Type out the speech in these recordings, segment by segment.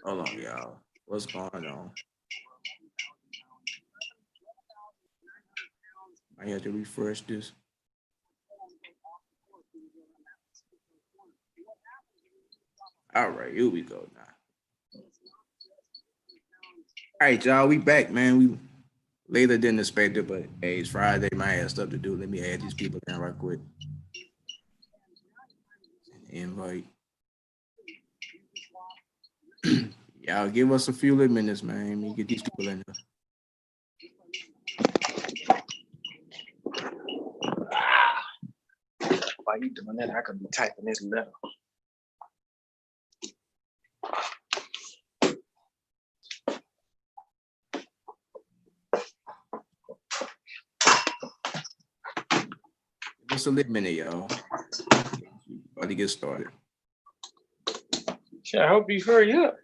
Hold on, y'all. What's going on? I have to refresh this. All right, here we go now. All right, y'all, we back, man. We later than expected, but hey, it's Friday. My have stuff to do. Let me add these people in right quick. Invite. Y'all give us a few little minutes, man. Let me get these people in there. While you doing that, I could be typing this letter. Just a little minute, y'all. About to get started. Shit, I hope you hurry up.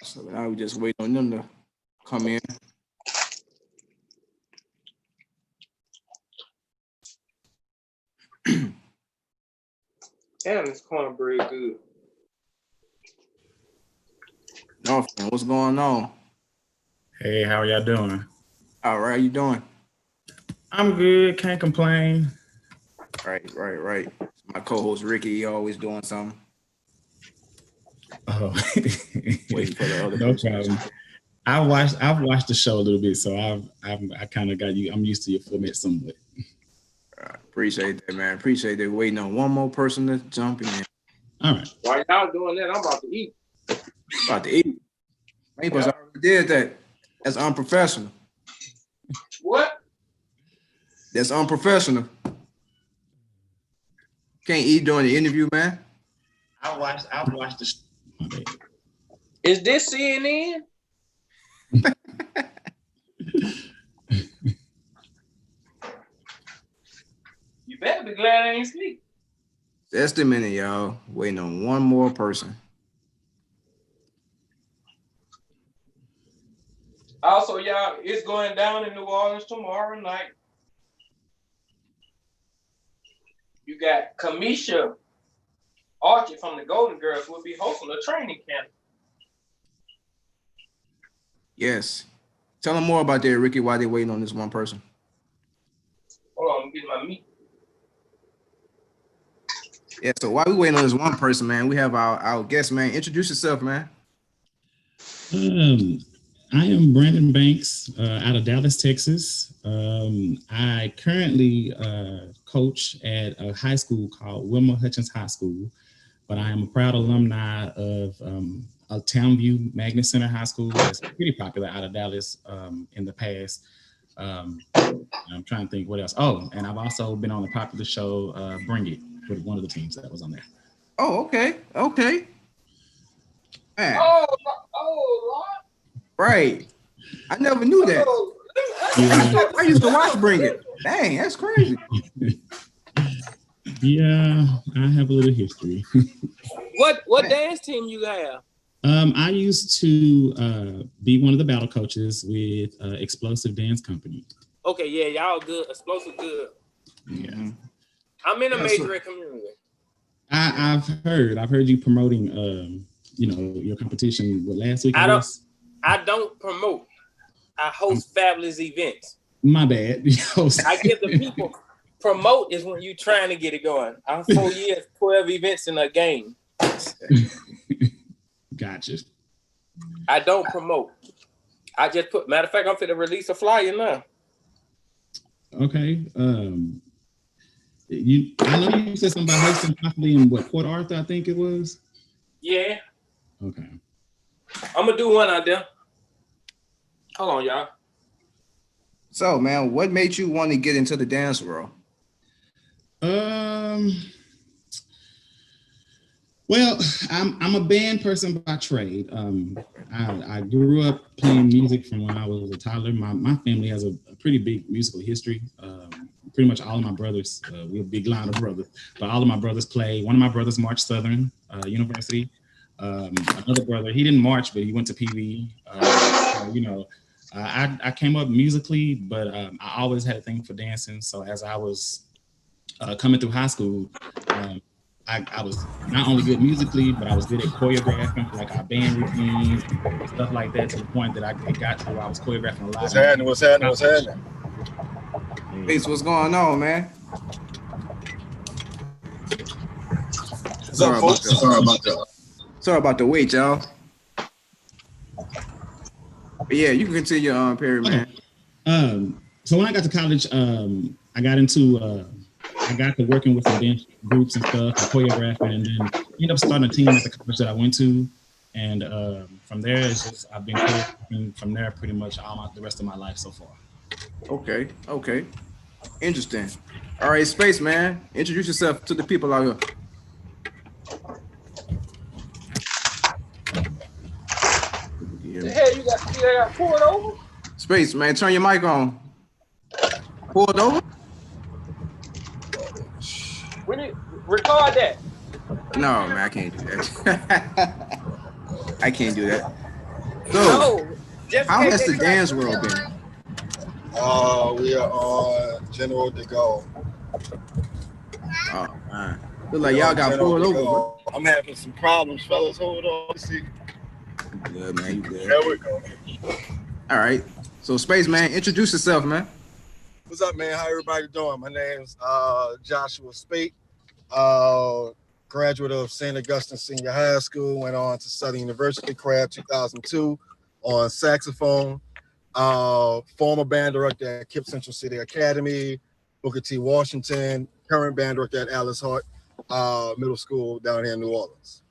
So now we just wait on them to come in. Damn, this cornbread good. Northman, what's going on? Hey, how are y'all doing? All right, how you doing? I'm good, can't complain. Right. My co-host Ricky, he always doing something. Oh, Waiting for the other no person. problem. I've watched the show a little bit, so I kind of got you. I'm used to your format somewhat. Appreciate that, man. Appreciate that. Waiting on one more person to jump in. All right. While y'all doing that, I'm about to eat. About to eat. Maples already did that. That's unprofessional. What? That's unprofessional. Can't eat during the interview, man. I watched the. Is this CNN? You better be glad I ain't sleep. Just a minute, y'all. Waiting on one more person. Also, y'all, it's going down in New Orleans tomorrow night. You got Kamisha Archie from the Golden Girls will be hosting a training camp. Yes. Tell them more about that, Ricky, why they waiting on this one person. Hold on, I'm getting my meat. Yeah, so while we waiting on this one person, man, we have our guest, man. Introduce yourself, man. I am Brandon Banks out of Dallas, Texas. I currently coach at a high school called Wilma Hutchins High School, but I am a proud alumni of a Townview Magnet Center High School that's pretty popular out of Dallas in the past. I'm trying to think what else. Oh, and I've also been on the popular show Bring It with one of the teams that was on there. Oh, okay. Man. Oh, Lord. Right. I never knew that. I used to watch Bring It. Dang, that's crazy. Yeah, I have a little history. What dance team you have? I used to be one of the battle coaches with Explosive Dance Company. Okay, yeah, y'all good. Explosive good. Yeah. I'm in a major community. I've heard you promoting your competition last week. I don't promote. I host fabulous events. My bad. I give the people. Promote is when you're trying to get it going. I'm 4 years, 12 events in a game. Gotcha. I don't promote. I just matter of fact, I'm finna release a flyer now. Okay. I know you said something about hosting possibly in Port Arthur, I think it was. Yeah. Okay. I'm gonna do one out there. Hold on, y'all. So, man, what made you want to get into the dance world? Well, I'm a band person by trade. I grew up playing music from when I was a toddler. My family has a pretty big musical history. Pretty much all of my brothers, we're a big line of brothers, but all of my brothers play. One of my brothers marched Southern University. Another brother, he didn't march, but he went to PV. I came up musically, but I always had a thing for dancing. So as I was coming through high school, I was not only good musically, but I was good at choreographing for like our band routines and stuff like that, to the point that it got to where I was choreographing a lot. What's happening? Speights, what's going on, man? Sorry about the wait, y'all. But yeah, you can continue, Perry, man. So when I got to college, I got to working with some dance groups and stuff, and choreographing, and then ended up starting a team at the college that I went to. And from there, I've been choreographing from there pretty much the rest of my life so far. Okay. Interesting. All right, Speights, man. Introduce yourself to the people out here. The hell you got pulled over? Speights, man, turn your mic on. Pulled over? We need record that. No, man, I can't do that. I can't do that. So, no, how has the dance world been? We are on General de Gaulle. Oh, man. Look like y'all got pulled over. Bro. I'm having some problems, fellas. Hold on. Let's see. Good, man. You good. There we go. All right. So, Speights, man, introduce yourself, man. What's up, man? How everybody doing? My name's Joshua Speights. Graduate of St. Augustine Senior High School. Went on to Southern University, Craft 2002 on saxophone. Former band director at Kip Central City Academy, Booker T. Washington. Current band director at Alice Hart Middle School down here in New Orleans.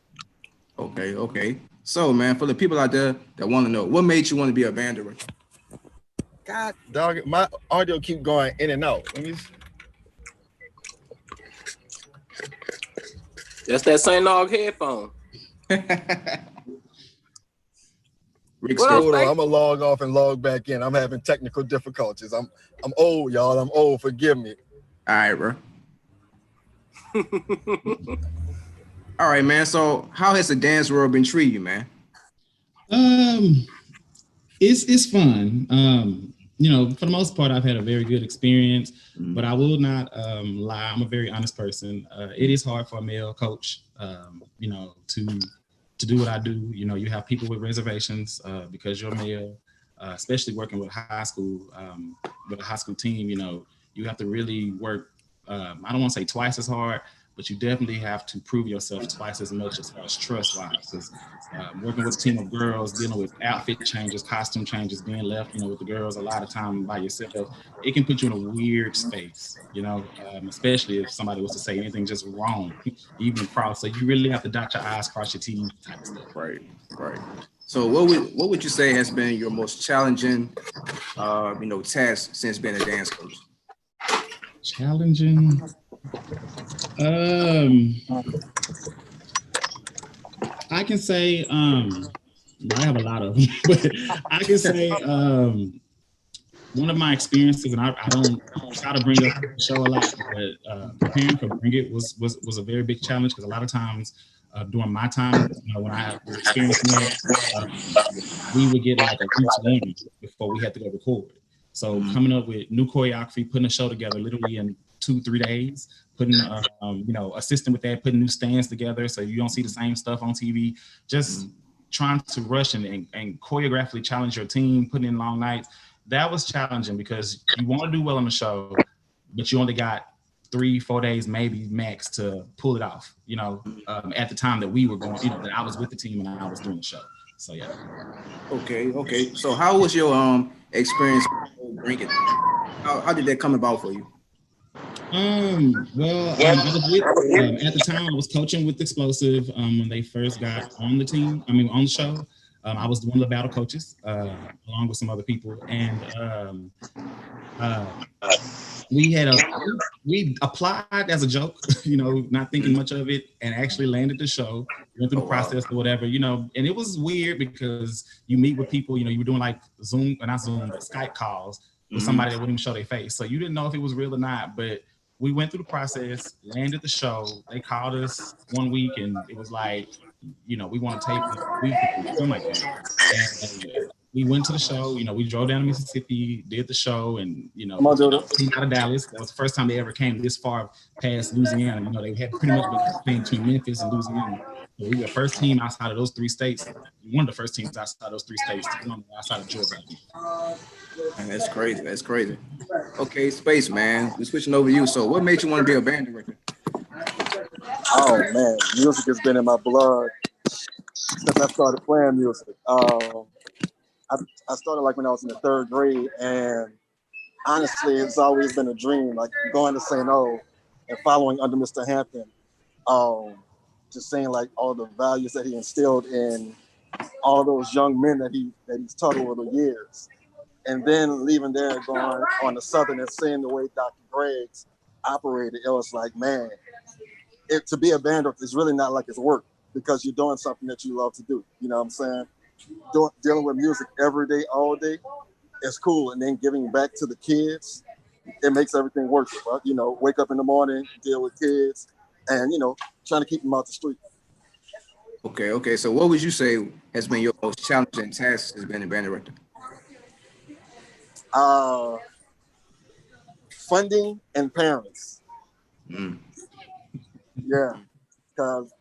Okay. So, man, for the people out there that want to know, what made you want to be a band director? God, dog, my audio keep going in and out. Let me see. That's that St. Nog headphone. Hold on, I'm gonna log off and log back in. I'm having technical difficulties. I'm old, y'all. I'm old. Forgive me. All right, bro. All right, man. So, how has the dance world been treating you, man? It's fun. For the most part, I've had a very good experience, but I will not lie. I'm a very honest person. It is hard for a male coach, to do what I do. You have people with reservations because you're male, especially working with high school, with a high school team. You have to really work. I don't want to say twice as hard, but you definitely have to prove yourself twice as much as far as trust-wise. Because working with a team of girls, dealing with outfit changes, costume changes, being left, with the girls a lot of time by yourself, it can put you in a weird space, especially if somebody was to say anything just wrong, even cross. So you really have to dot your I's, cross your T's type of stuff. Right. So what would you say has been your most challenging, task since being a dance coach? Challenging. I can say I have a lot of them, but I can say one of my experiences, and I don't try to bring up the show a lot, but preparing for Bring It was a very big challenge, because a lot of times during my time, when I was experiencing that, we would get like a week's warning before we had to go record. So coming up with new choreography, putting a show together literally in 2-3 days, putting assisting with that, putting new stands together so you don't see the same stuff on TV, just trying to rush and choreographically challenge your team, putting in long nights. That was challenging because you want to do well on the show, but you only got 3-4 days maybe max to pull it off, at the time that we were going, that I was with the team and I was doing the show. So yeah. Okay. So how was your experience Bring It? How did that come about for you? I was at the time I was coaching with Explosive when they first got on the show. I was one of the battle coaches along with some other people, and we had we applied as a joke, not thinking much of it, and actually landed the show. Went through the process or whatever, and it was weird because you meet with people, you were doing like Zoom, or not Zoom, but Skype calls with somebody that wouldn't even show their face, so you didn't know if it was real or not. But we went through the process, landed the show. They called us one week, and it was like, we want to tape this week, something like that. And we went to the show. We drove down to Mississippi, did the show, and Come on, Judah. came out of Dallas. That was the first time they ever came this far past Louisiana. They had pretty much been playing between Memphis and Louisiana. So we were the first team outside of those 3 states. One of the first teams outside of those 3 states to come outside of Georgia. Man, that's crazy. That's crazy. Okay, Speights, man. We're switching over to you. So what made you want to be a band director? Oh man, music has been in my blood since I started playing music. I started like when I was in the 3rd grade, and honestly, it's always been a dream, like going to St. O and following under Mr. Hampton, just saying like all the values that he instilled in all those young men that he's taught over the years. And then leaving there, going on the Southern and seeing the way Dr. Greggs operated, it was like, man, to be a band director is really not like it's work, because you're doing something that you love to do. You know what I'm saying? Dealing with music every day, all day, is cool. And then giving back to the kids, it makes everything worth it. But, wake up in the morning, deal with kids, and, trying to keep them out the street. Okay. So what would you say has been your most challenging task as being a band director? Funding and parents. Yeah, because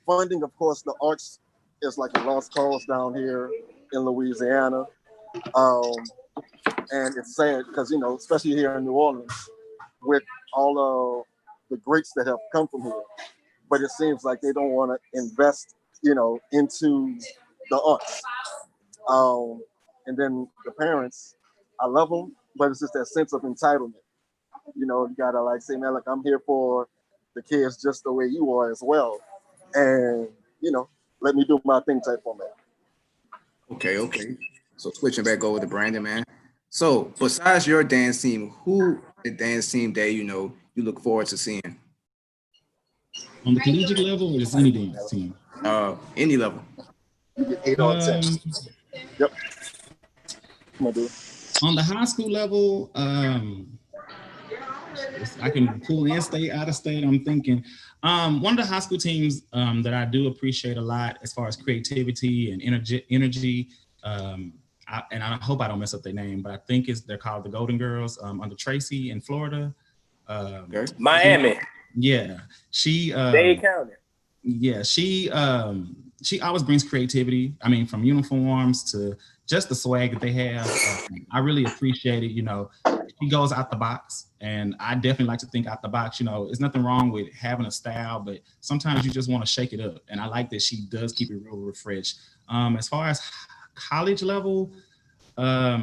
funding, of course, the arts is like a lost cause down here in Louisiana. And it's sad because, especially here in New Orleans, with all of the greats that have come from here, but it seems like they don't want to invest, into the arts. And then the parents, I love them, but it's just that sense of entitlement. You gotta like say, man, like I'm here for the kids just the way you are as well. And, let me do my thing type format. Okay. So switching back over to Brandon, man. So besides your dance team, who the dance team that you look forward to seeing? On the collegiate level, or just any dance team? Any level. 8 or 10. Yep. Come on, dude. On the high school level, I can pull in state, out of state. I'm thinking one of the high school teams that I do appreciate a lot as far as creativity and energy. And I hope I don't mess up their name, but I think they're called the Golden Girls under Tracy in Florida. Miami. Yeah, she. Dade County. Yeah, she always brings creativity. I mean, from uniforms to just the swag that they have. I really appreciate it. She goes out the box, and I definitely like to think out the box. There's nothing wrong with having a style, but sometimes you just want to shake it up. And I like that she does keep it real refreshed. As far as college level, I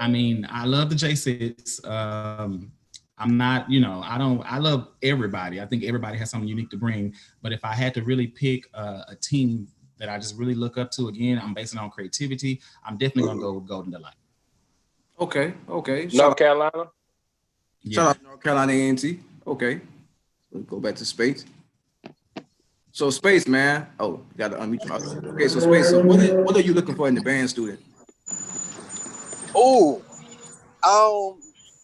mean, I love the J6. I'm not, I love everybody. I think everybody has something unique to bring. But if I had to really pick a team that I just really look up to, again, I'm basing it on creativity, I'm definitely going to go with Golden Delight. Okay. North Carolina. Yeah. Shout out to North Carolina A&T. Okay. Let's go back to Speights. So Speights, man. Oh, you got to unmute your mouth. Okay, so Speights, so what are you looking for in the band student? Oh,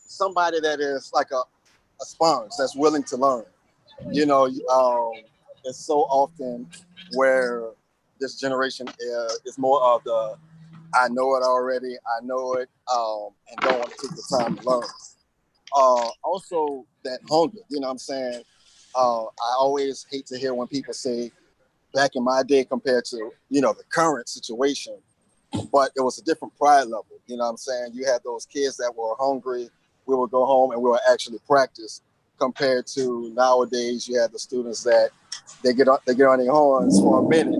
somebody that is like a sponge that's willing to learn. It's so often where this generation is more of the I know it already, I know it, and don't want to take the time to learn. Also, that hunger, you know what I'm saying? I always hate to hear when people say, back in my day compared to, the current situation, but it was a different pride level, you know what I'm saying? You had those kids that were hungry, we would go home and we would actually practice, compared to nowadays, you have the students that they get on their horns for a minute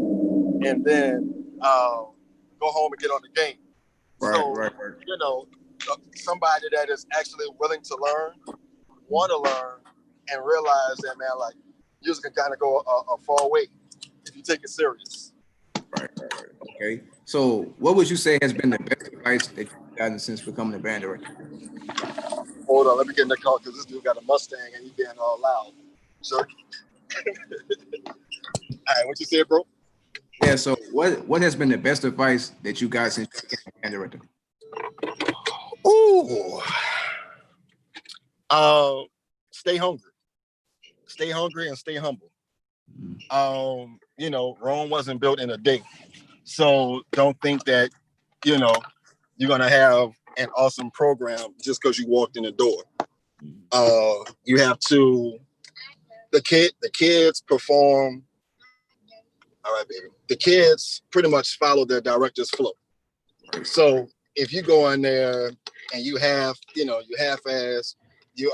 and then go home and get on the game. Right. Somebody that is actually willing to learn, want to learn, and realize that, man, like, music can kind of go a far way if you take it serious. Right. Okay. So what would you say has been the best advice that you've gotten since becoming a band director? Hold on, let me get in the car because this dude got a Mustang and he being all loud. So, all right, what you said, bro? Yeah. So what has been the best advice that you got since you became a band director? Ooh. Stay hungry. Stay hungry and stay humble. You know, Rome wasn't built in a day. So don't think that, you know, you're gonna have an awesome program just because you walked in the door. You have to the kids perform. All right, baby. The kids pretty much follow their director's flow. So if you go in there and you have, you half-ass, you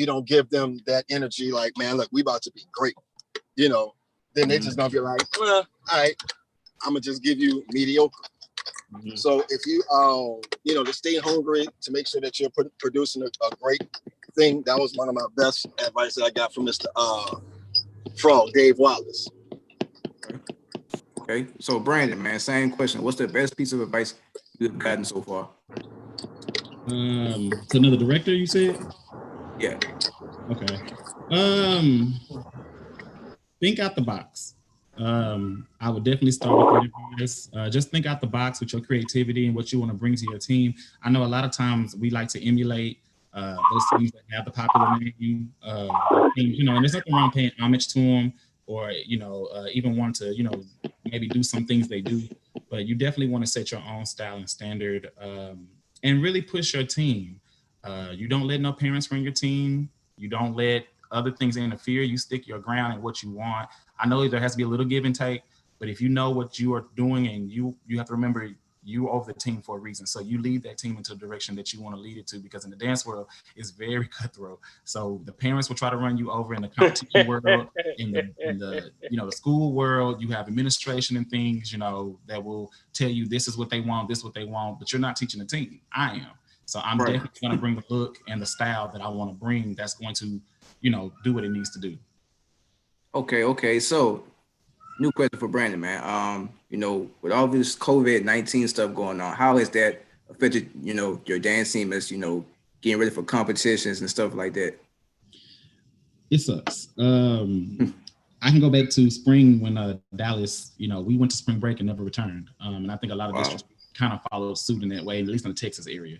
don't give them that energy like, man, look, we about to be great, then they just gonna be like, well, all right, I'm gonna just give you mediocre. Mm-hmm. So if you, to stay hungry, to make sure that you're producing a great thing, that was one of my best advice that I got from Mr. Frog, Dave Wallace. Okay, so Brandon, man, same question. What's the best piece of advice you've gotten so far? To another director, you said? Yeah. Okay. Think out the box. I would definitely start with this. Just think out the box with your creativity and what you want to bring to your team. I know a lot of times we like to emulate those teams that have the popular name, and there's nothing wrong paying homage to them, or even want to maybe do some things they do, but you definitely want to set your own style and standard, and really push your team. You don't let no parents run your team. You don't let other things interfere. You stick your ground and what you want. I know there has to be a little give and take, but if you know what you are doing, and you have to remember you over the team for a reason. So you lead that team into the direction that you want to lead it to, because in the dance world, it's very cutthroat. So the parents will try to run you over in the competition world, in the the school world. You have administration and things, that will tell you this is what they want, this is what they want, but you're not teaching the team. I am. So I'm definitely going to bring the look and the style that I want to bring that's going to, do what it needs to do. Okay. So new question for Brandon, man. With all this COVID-19 stuff going on, how has that affected, your dance team as, getting ready for competitions and stuff like that? It sucks. I can go back to spring when Dallas, we went to spring break and never returned. And I think a lot of districts kind of followed suit in that way, at least in the Texas area.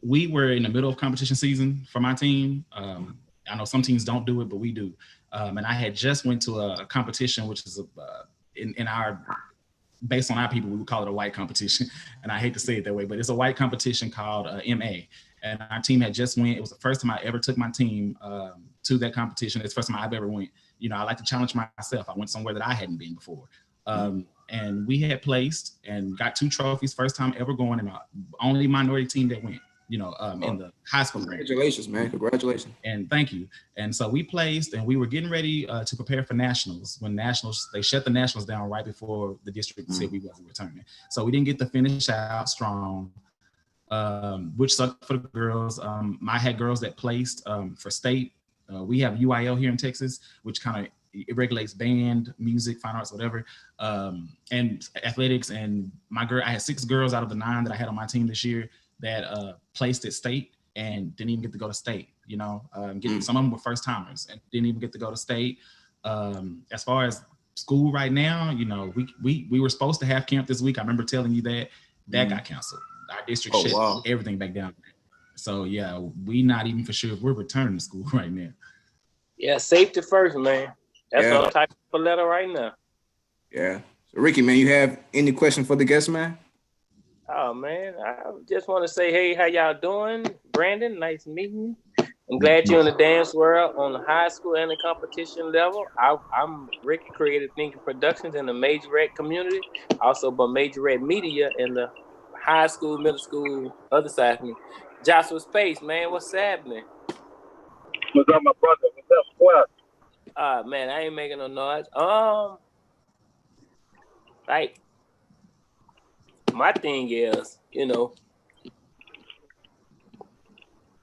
We were in the middle of competition season for my team. I know some teams don't do it, but we do. And I had just went to a competition, which is based on our people, we would call it a white competition. And I hate to say it that way, but it's a white competition called MA. And our team had just went. It was the first time I ever took my team to that competition. It's the first time I've ever went. I like to challenge myself. I went somewhere that I hadn't been before. And we had placed and got 2 trophies, first time ever going, and only minority team that went. In the high school. Congratulations, man. Congratulations. And thank you. And so we placed, and we were getting ready to prepare for nationals. When they shut the nationals down right before the district said we wasn't returning. So we didn't get to finish out strong, which sucked for the girls. I had girls that placed for state. We have UIL here in Texas, which kind of it regulates band, music, fine arts, whatever, and athletics. And I had 6 girls out of the 9 that I had on my team this year that placed at state and didn't even get to go to state. Some of them were first timers and didn't even get to go to state. As far as school right now, we were supposed to have camp this week. I remember telling you that got canceled. Our district shut everything back down. So yeah, we not even for sure if we're returning to school right now. Yeah, safety first, man. That's all type of letter right now. Yeah. So Ricky, man, you have any question for the guest, man? Oh man, I just want to say, hey, how y'all doing? Brandon, nice meeting you. I'm glad you're in the dance world on the high school and the competition level. I'm Ricky, Creative Thinking Productions in the Majorette community, also by Majorette Media in the high school, middle school, other side of me. Joshua Speights, man, what's happening? What's up, my brother? What's up? Man, I ain't making no noise. My thing is,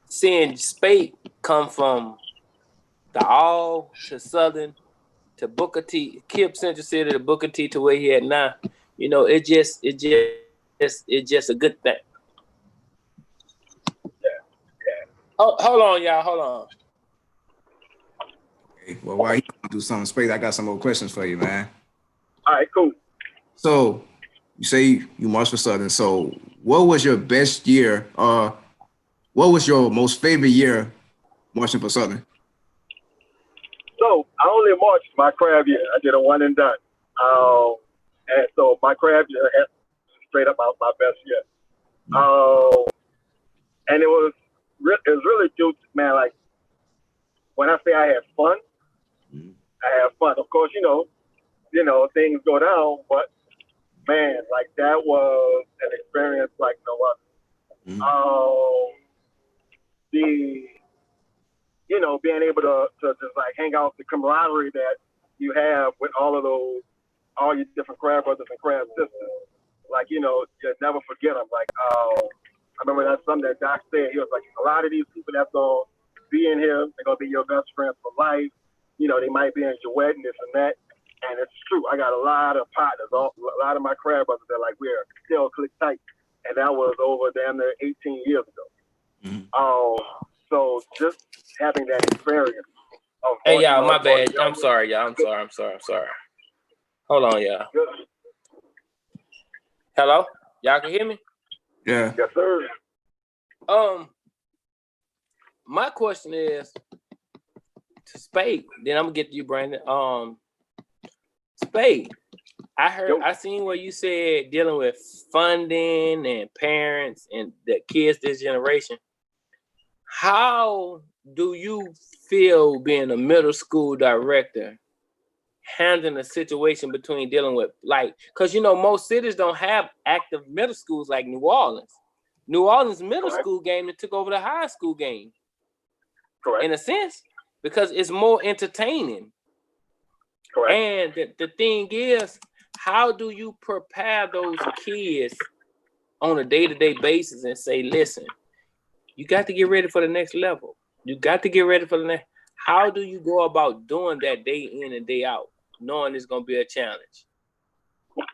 seeing Speights come from the all to Southern to Booker T, Kip Central City to Booker T to where he at now, it's just a good thing. Oh, hold on, y'all. Hold on. Okay, well, while you gonna do something, Speights, I got some more questions for you, man. All right, cool. So you say you marched for Southern. So what was your best year? What was your most favorite year marching for Southern? So I only marched my crab year. I did a one and done. And so my crab year had straight up my best year. And it was really cute, man. Like when I say I had fun, I had fun. Of course, things go down, but man, like that was an experience like no other. The being able to just like hang out, the camaraderie that you have with all your different crab brothers and crab sisters. Like, you never forget them. Like, I remember that's something that Doc said. He was like, a lot of these people that's going to be in here, they're going to be your best friends for life. They might be in your wedding, this and that. And it's true. I got a lot of partners, a lot of my crab brothers that like, we're still click tight. And that was over damn near 18 years ago. So just having that experience of Hey, y'all, my bad. I'm sorry, y'all. I'm sorry. Hold on, y'all. Good. Hello? Y'all can hear me? Yeah. Yes, sir. My question is to Spade. Then I'm gonna get to you, Brandon. Spade. I seen what you said dealing with funding and parents and the kids this generation. How do you feel being a middle school director, handling a situation between dealing with because most cities don't have active middle schools like New Orleans. New Orleans middle school game that took over the high school game. Correct. In a sense, because it's more entertaining. Correct. And the thing is, how do you prepare those kids on a day-to-day basis and say, listen, you got to get ready for the next level. You got to get ready for the next. How do you go about doing that day in and day out, knowing it's going to be a challenge?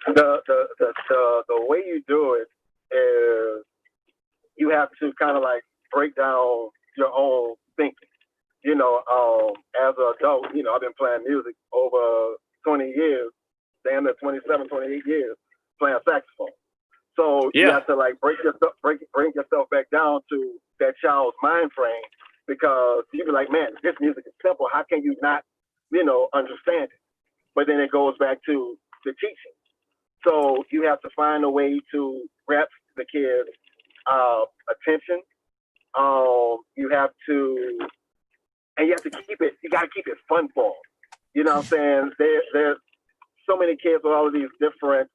The way you do it is you have to kind of like break down your own thinking. As an adult, I've been playing music over 20 years, damn near 27, 28 years, playing saxophone. So you have to like bring yourself back down to that child's mind frame, because you be like, man, this music is simple. How can you not, understand it? But then it goes back to the teaching. So you have to find a way to grab the kids' attention. You have to keep it. You got to keep it fun for them. You know what I'm saying? There's so many kids with all of these different,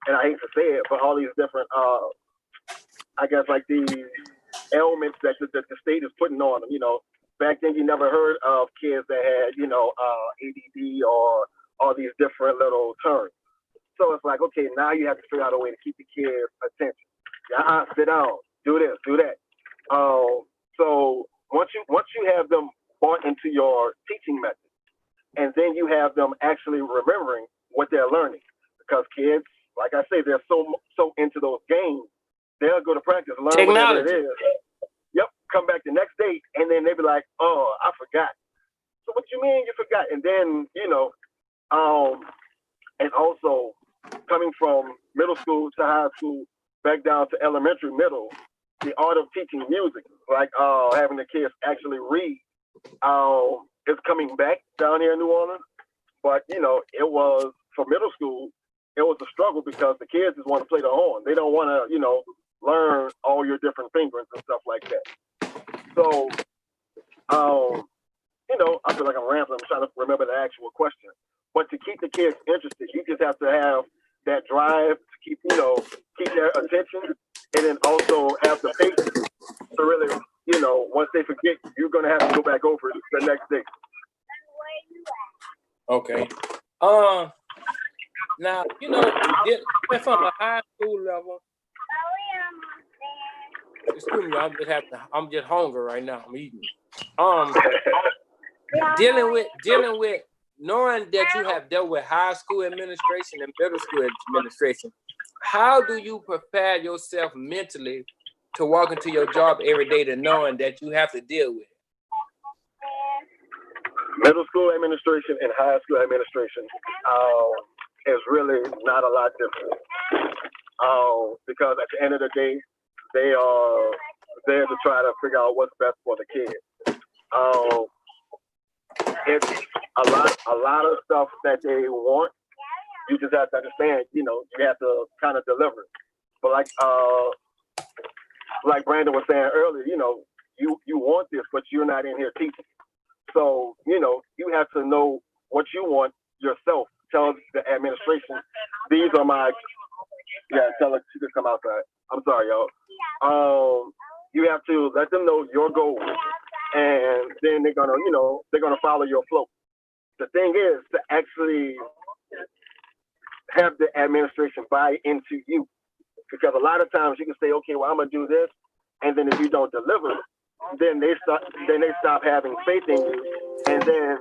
and I hate to say it, but all these different, I guess like these ailments that the state is putting on them. Back then you never heard of kids that had, ADD or all these different little terms. So it's like, okay, now you have to figure out a way to keep the kids' attention. Sit down, do this, do that. So once you have them bought into your teaching method, and then you have them actually remembering what they're learning, because kids, like I say, they're so into those games, they'll go to practice, learn whatever it is. Yep, come back the next day, and then they be like, oh, I forgot. So what you mean you forgot? And then, and also coming from middle school to high school, back down to elementary, middle, the art of teaching music, like having the kids actually read, is coming back down here in New Orleans. But, it was, for middle school, it was a struggle, because the kids just want to play the horn. They don't want to, learn all your different fingerings and stuff like that. So, I feel like I'm rambling. I'm trying to remember the actual question. But to keep the kids interested, you just have to have that drive to keep their attention, and then also have the patience to really, once they forget, you're going to have to go back over it the next day. Okay. Now, from a high school level, excuse me, I'm just hungry right now. I'm eating. Dealing with knowing that you have dealt with high school administration and middle school administration, how do you prepare yourself mentally to walk into your job every day to knowing that you have to deal with? Middle school administration and high school administration is really not a lot different. Because at the end of the day, they are there to try to figure out what's best for the kids. It's a lot of stuff that they want. You just have to understand, you have to kind of deliver it. But like Brandon was saying earlier, you want this, but you're not in here teaching. So, you have to know what you want yourself. Tell the administration, these are my, tell her she could come outside. I'm sorry, y'all. You have to let them know your goals, and then they're gonna follow your flow. The thing is to actually have the administration buy into you, because a lot of times you can say, okay, well, I'm gonna do this, and then if you don't deliver, then they stop having faith in you, and then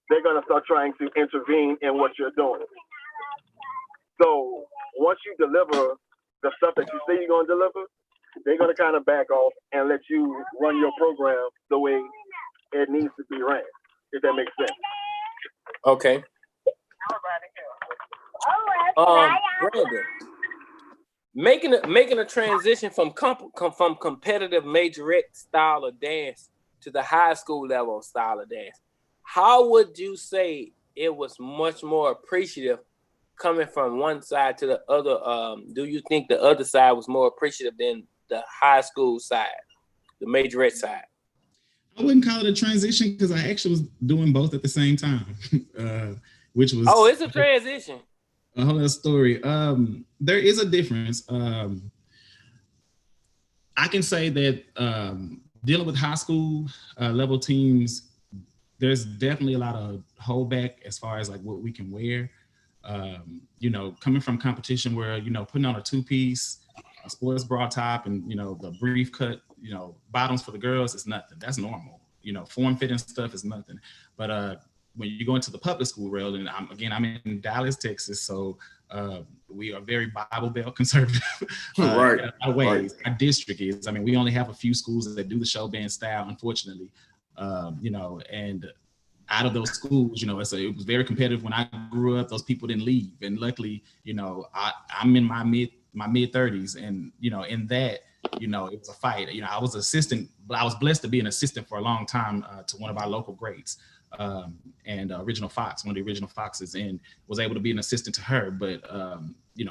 they're gonna start trying to intervene in what you're doing. So once you deliver the stuff that you say you're gonna deliver, they're gonna kind of back off and let you run your program the way it needs to be ran, if that makes sense. Okay. Brandon, making a transition from competitive majorette style of dance to the high school level style of dance, how would you say it was much more appreciative coming from one side to the other? Do you think the other side was more appreciative than the high school side, the majorette side? I wouldn't call it a transition because I actually was doing both at the same time, which was... Oh, it's a transition. A whole other story. There is a difference. I can say that dealing with high school level teams, there's definitely a lot of holdback as far as like what we can wear. Coming from competition where, putting on a two-piece, a sports bra top, and, the brief cut, bottoms for the girls is nothing. That's normal. Form-fitting stuff is nothing. But when you go into the public school world, and I'm in Dallas, Texas, so we are very Bible Belt conservative. Right. Our ways, our district is. We only have a few schools that do the show band style, unfortunately. And out of those schools, it was very competitive when I grew up. Those people didn't leave, and luckily, I'm in my mid 30s, and in that, it was a fight. I was assistant, but I was blessed to be an assistant for a long time to one of our local greats. And Original Fox, one of the Original Foxes, and was able to be an assistant to her. But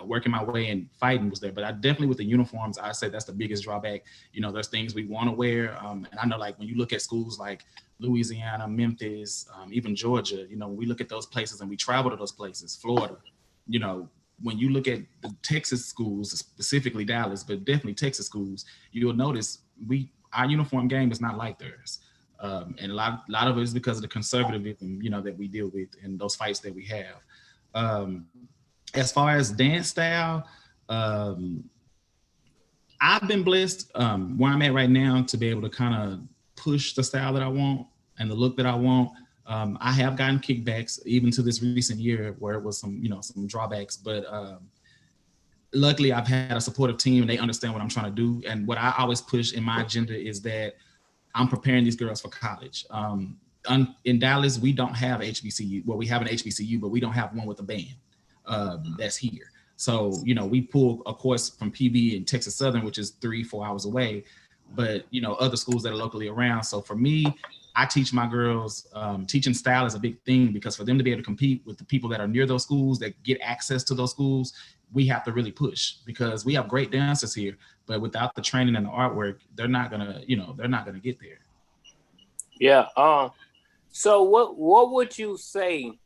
working my way and fighting was there. But I definitely, with the uniforms, I say that's the biggest drawback. There's things we want to wear, and I know, like, when you look at schools like Louisiana, Memphis, even Georgia, when we look at those places and we travel to those places, Florida, when you look at the Texas schools, specifically Dallas, but definitely Texas schools, you'll notice our uniform game is not like theirs. And a lot of it is because of the conservatism, that we deal with and those fights that we have. As far as dance style, I've been blessed where I'm at right now to be able to kind of push the style that I want and the look that I want. I have gotten kickbacks even to this recent year where it was some drawbacks, but luckily I've had a supportive team and they understand what I'm trying to do. And what I always push in my agenda is that I'm preparing these girls for college. In Dallas, we don't have HBCU. Well, we have an HBCU, but we don't have one with a band that's here. So, we pull a course from PV in Texas Southern, which is 3-4 hours away, but, other schools that are locally around. So for me, I teach my girls, teaching style is a big thing, because for them to be able to compete with the people that are near those schools, that get access to those schools, we have to really push, because we have great dancers here, but without the training and the artwork, they're not gonna get there. Yeah. So what would you say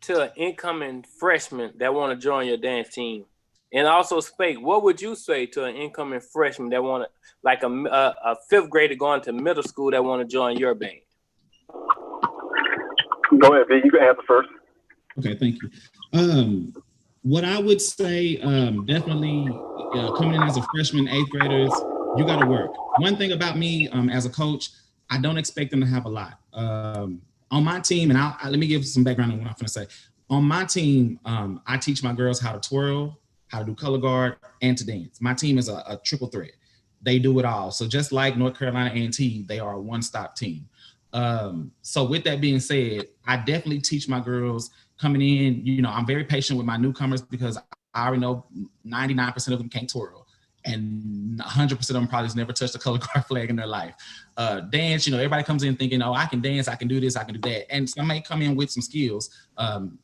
to an incoming freshman that want to join your dance team? And also, Speights, what would you say to an incoming freshman that want to, like a fifth grader going to middle school that want to join your band? Go ahead, B. You can answer first. Okay, thank you. What I would say, definitely coming in as a freshman, eighth graders, you got to work. One thing about me as a coach, I don't expect them to have a lot. On my team, and let me give some background on what I'm going to say. On my team, I teach my girls how to twirl, how to do color guard, and to dance. My team is a triple threat. They do it all. So just like North Carolina A&T, they are a one-stop team. So with that being said, I definitely teach my girls coming in. You know, I'm very patient with my newcomers because I already know 99% of them can't twirl, and 100% of them probably has never touched a color guard flag in their life. Dance, you know, everybody comes in thinking, oh, I can dance, I can do this, I can do that. And some may come in with some skills,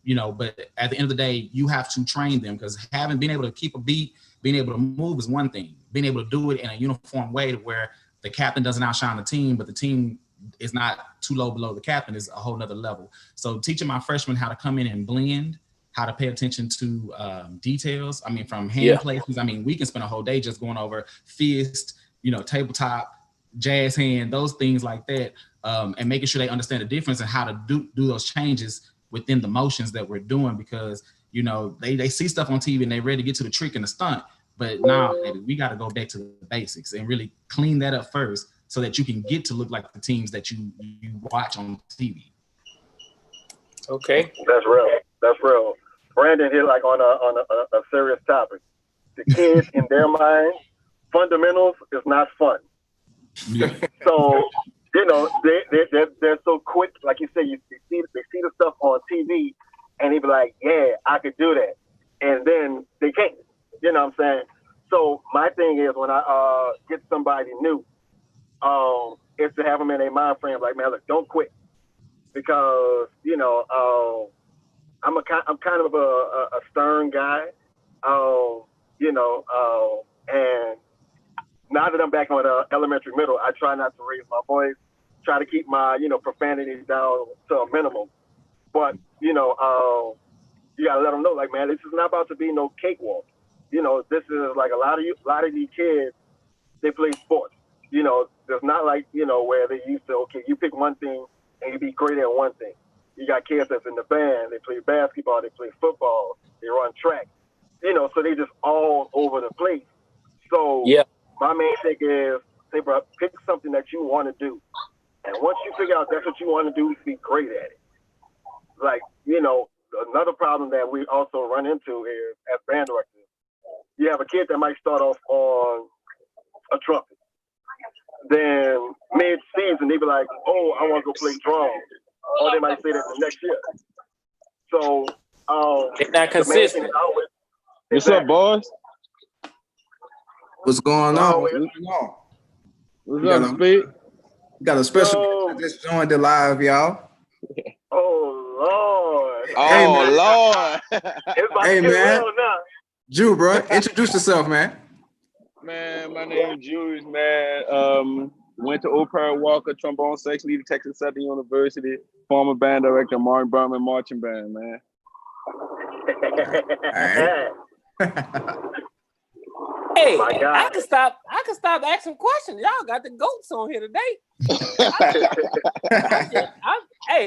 you know, but at the end of the day, you have to train them, because been able to keep a beat, being able to move is one thing. Being able to do it in a uniform way to where the captain doesn't outshine the team, but the team is not too low below the captain is a whole nother level. So teaching my freshmen how to come in and blend, how to pay attention to details. I mean, from hand placements. I mean, we can spend a whole day just going over fist, you know, tabletop, jazz hand, those things like that, and making sure they understand the difference and how to do those changes within the motions that we're doing. Because, you know, they see stuff on TV and they're ready to get to the trick and the stunt. But now, baby, we got to go back to the basics and really clean that up first so that you can get to look like the teams that you watch on TV. Okay. That's real. That's real. Brandon hit like on a serious topic. The kids, in their mind, fundamentals is not fun. Yeah. So, you know, they're so quick. They see the stuff on TV, and they be like, yeah, I could do that. And then they can't. You know what I'm saying? So my thing is, when I get somebody new, is to have them in a mind frame like, man, look, don't quit, because you know I'm kind of a stern guy, you know, and now that I'm back on elementary middle, I try not to raise my voice, try to keep my profanity down to a minimum, but you know you gotta let them know, like, man, this is not about to be no cakewalk. You know, this is like a lot of these kids, they play sports. You know, there's not like, you know, where they used to, okay, you pick one thing and you be great at one thing. You got kids that's in the band, they play basketball, they play football, they run track. You know, so they just all over the place. So my main thing is, say, bro, pick something that you want to do. And once you figure out that's what you want to do, be great at it. Like, you know, another problem that we also run into is, as band directors, you have a kid that might start off on a trumpet. Then mid-season, they be like, oh, I want to go play drums. Or they might say that the next year. So, they're not consistent. What's up, boys? What's going on? What's up, Speights? We got a special guest that just joined the live, y'all. Oh, Lord. Oh, Lord. Hey, man. Ju, bro, introduce yourself, man. Man, my name is Julius, man. Went to Opera Walker, trombone section leader, Texas Southern University, former band director, Martin Berman Marching Band, man. Hey, I can stop asking questions. Y'all got the goats on here today.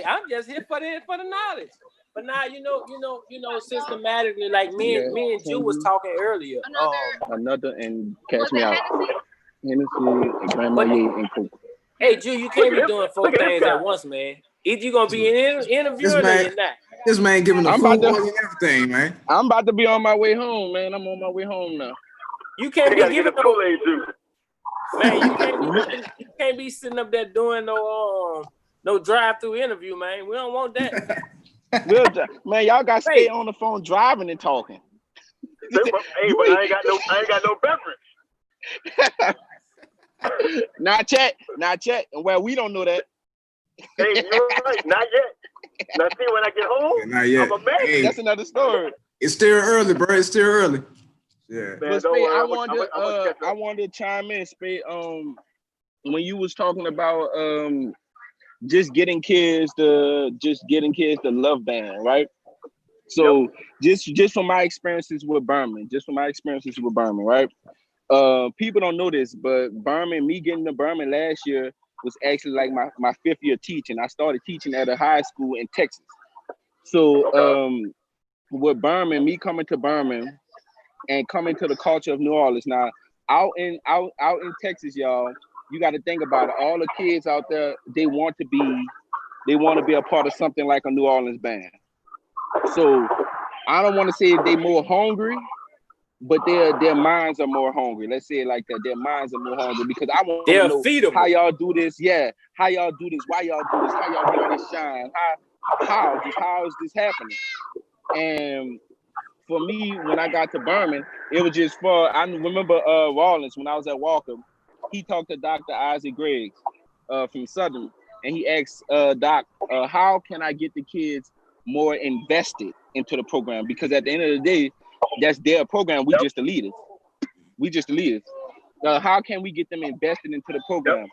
I'm just here for the knowledge. But now you know systematically, like me and Ju was talking earlier. Another and catch me out. Hennessy and Grandma Ye and Coke. Hey, Ju, you can't be doing 4 things at once, man. Either you gonna be interviewing or you're not. This man giving the food and everything, man. I'm about to be on my way home, man. I'm on my way home now. You can't be giving Kool-Aid juice. Man, you can't be sitting up there doing no drive-through interview, man. We don't want that. Man, y'all got to stay on the phone driving and talking. Hey, but I ain't got no beverage. Not yet. Well, we don't know that. Hey, you're right. Not yet. Now, see, when I get home, not yet. I'm a man. Hey, that's another story. It's still early, bro. It's still early. Yeah. Man, but Speights, I wanted to chime in, Speights. When you was talking about just getting kids to love band, right? So just from my experiences with Berman, right? People don't know this, but me getting to Berman last year was actually like my 5th year teaching. I started teaching at a high school in Texas. So with Berman, me coming to Berman and coming to the culture of New Orleans. Now, out in Texas, y'all, you got to think about it. All the kids out there, they want to be a part of something like a New Orleans band. So I don't want to say they more hungry, but their minds are more hungry. Let's say it like that. Their minds are more hungry because I want to They'll know feed them. how y'all do this. Yeah, how y'all do this? Why y'all do this? How y'all get all this shine? How is this happening? And for me, when I got to Berman, it was just for. I remember Rollins when I was at Walker. He talked to Dr. Isaac Griggs from Southern, and he asked Doc, how can I get the kids more invested into the program? Because at the end of the day, that's their program. We just the leaders. We just the leaders. How can we get them invested into the program?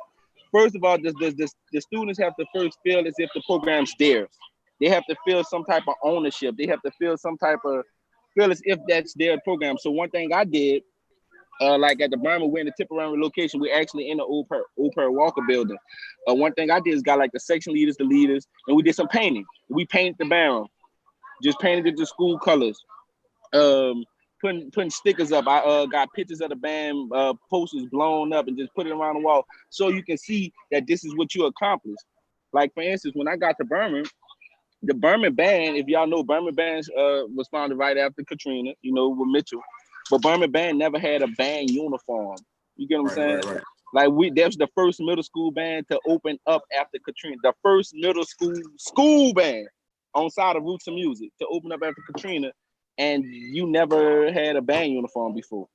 First of all, the students have to first feel as if the program's theirs. They have to feel some type of ownership. They have to feel as if that's their program. So one thing I did, like at the Burma, we're in the Tipperary location. We're actually in the old Per Walker building. One thing I did is got like the section leaders, the leaders, and we did some painting. We painted the barrel, just painted it the school colors. Putting stickers up. I got pictures of the band posters blown up and just put it around the wall so you can see that this is what you accomplished. Like for instance, when I got to Burma, the Burma band, if y'all know, Burma band was founded right after Katrina, you know, with Mitchell. But Burma band never had a band uniform. You get what I'm saying? Right. Like that was the first middle school band to open up after Katrina. The first middle school band on side of Roots of Music to open up after Katrina, and you never had a band uniform before.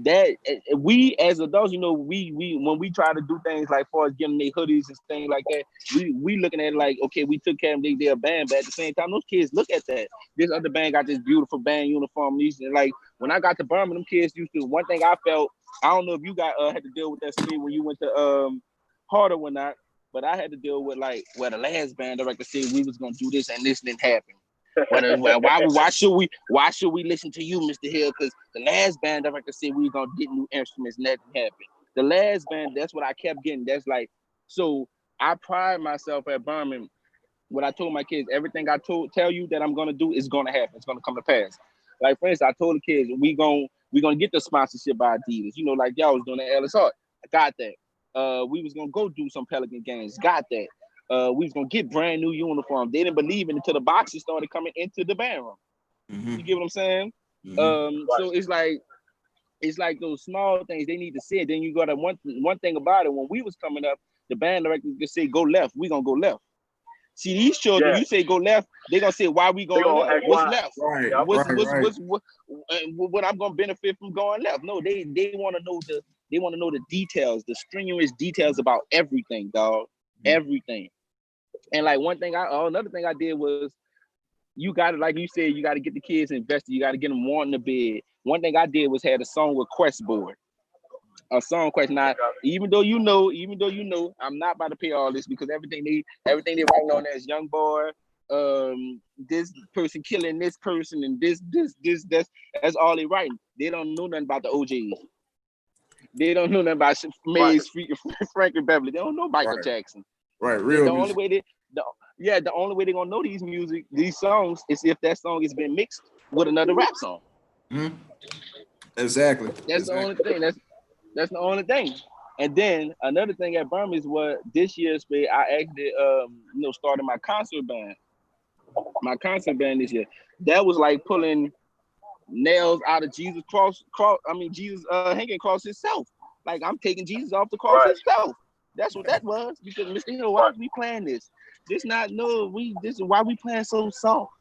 That we as adults, you know, we when we try to do things like far as getting their hoodies and things like that, we looking at it like, okay, we took care of their band, but at the same time, those kids look at that. This other band got this beautiful band uniform. And like when I got to Birmingham, them kids used to. One thing I felt, I don't know if you got had to deal with that speed when you went to Harder or not, but I had to deal with like where the last band director said we was gonna do this and this didn't happen. Why should we listen to you, Mr. Hill? Because the last band director said we were gonna get new instruments and that didn't happen. The last band, that's what I kept getting. That's like, so I pride myself at Birmingham. What I told my kids, everything I tell you that I'm gonna do is gonna happen. It's gonna come to pass. Like for instance, I told the kids we gonna get the sponsorship by Adidas. You know, like y'all was doing at Ellis Hart. I got that. We was gonna go do some Pelican games. Got that. We was gonna get brand new uniforms. They didn't believe it until the boxes started coming into the band room. Mm-hmm. You get what I'm saying? Mm-hmm. So it's like those small things they need to see it. Then you got one thing about it. When we was coming up, the band director could say go left. We gonna go left. See these children, you say go left, they gonna say why we going left? What's left? Right, what I'm gonna benefit from going left? No, they want to know the details, the strenuous details about everything, dog. Everything. And like another thing I did was you got to, like you said, you got to get the kids invested. You got to get them wanting to bed. One thing I did was had a song request board. A song question. Now, even though you know, I'm not about to pay all this because everything they writing on there is young boy, this person killing this person and this, that's all they writing. They don't know nothing about the OJs. They don't know nothing about Mays, Frankie Beverly. They don't know Michael Jackson. Right, real. The only way they're gonna know these songs is if that song has been mixed with another rap song. Mm-hmm. Exactly. That's the only thing. That's the only thing. And then another thing at Burma is what this year's I actually started my concert band. My concert band this year. That was like pulling nails out of Jesus Jesus hanging across himself. Like I'm taking Jesus off the cross himself. That's what that was. Because Mr. Hill, why are we playing this? This is why we playing so soft.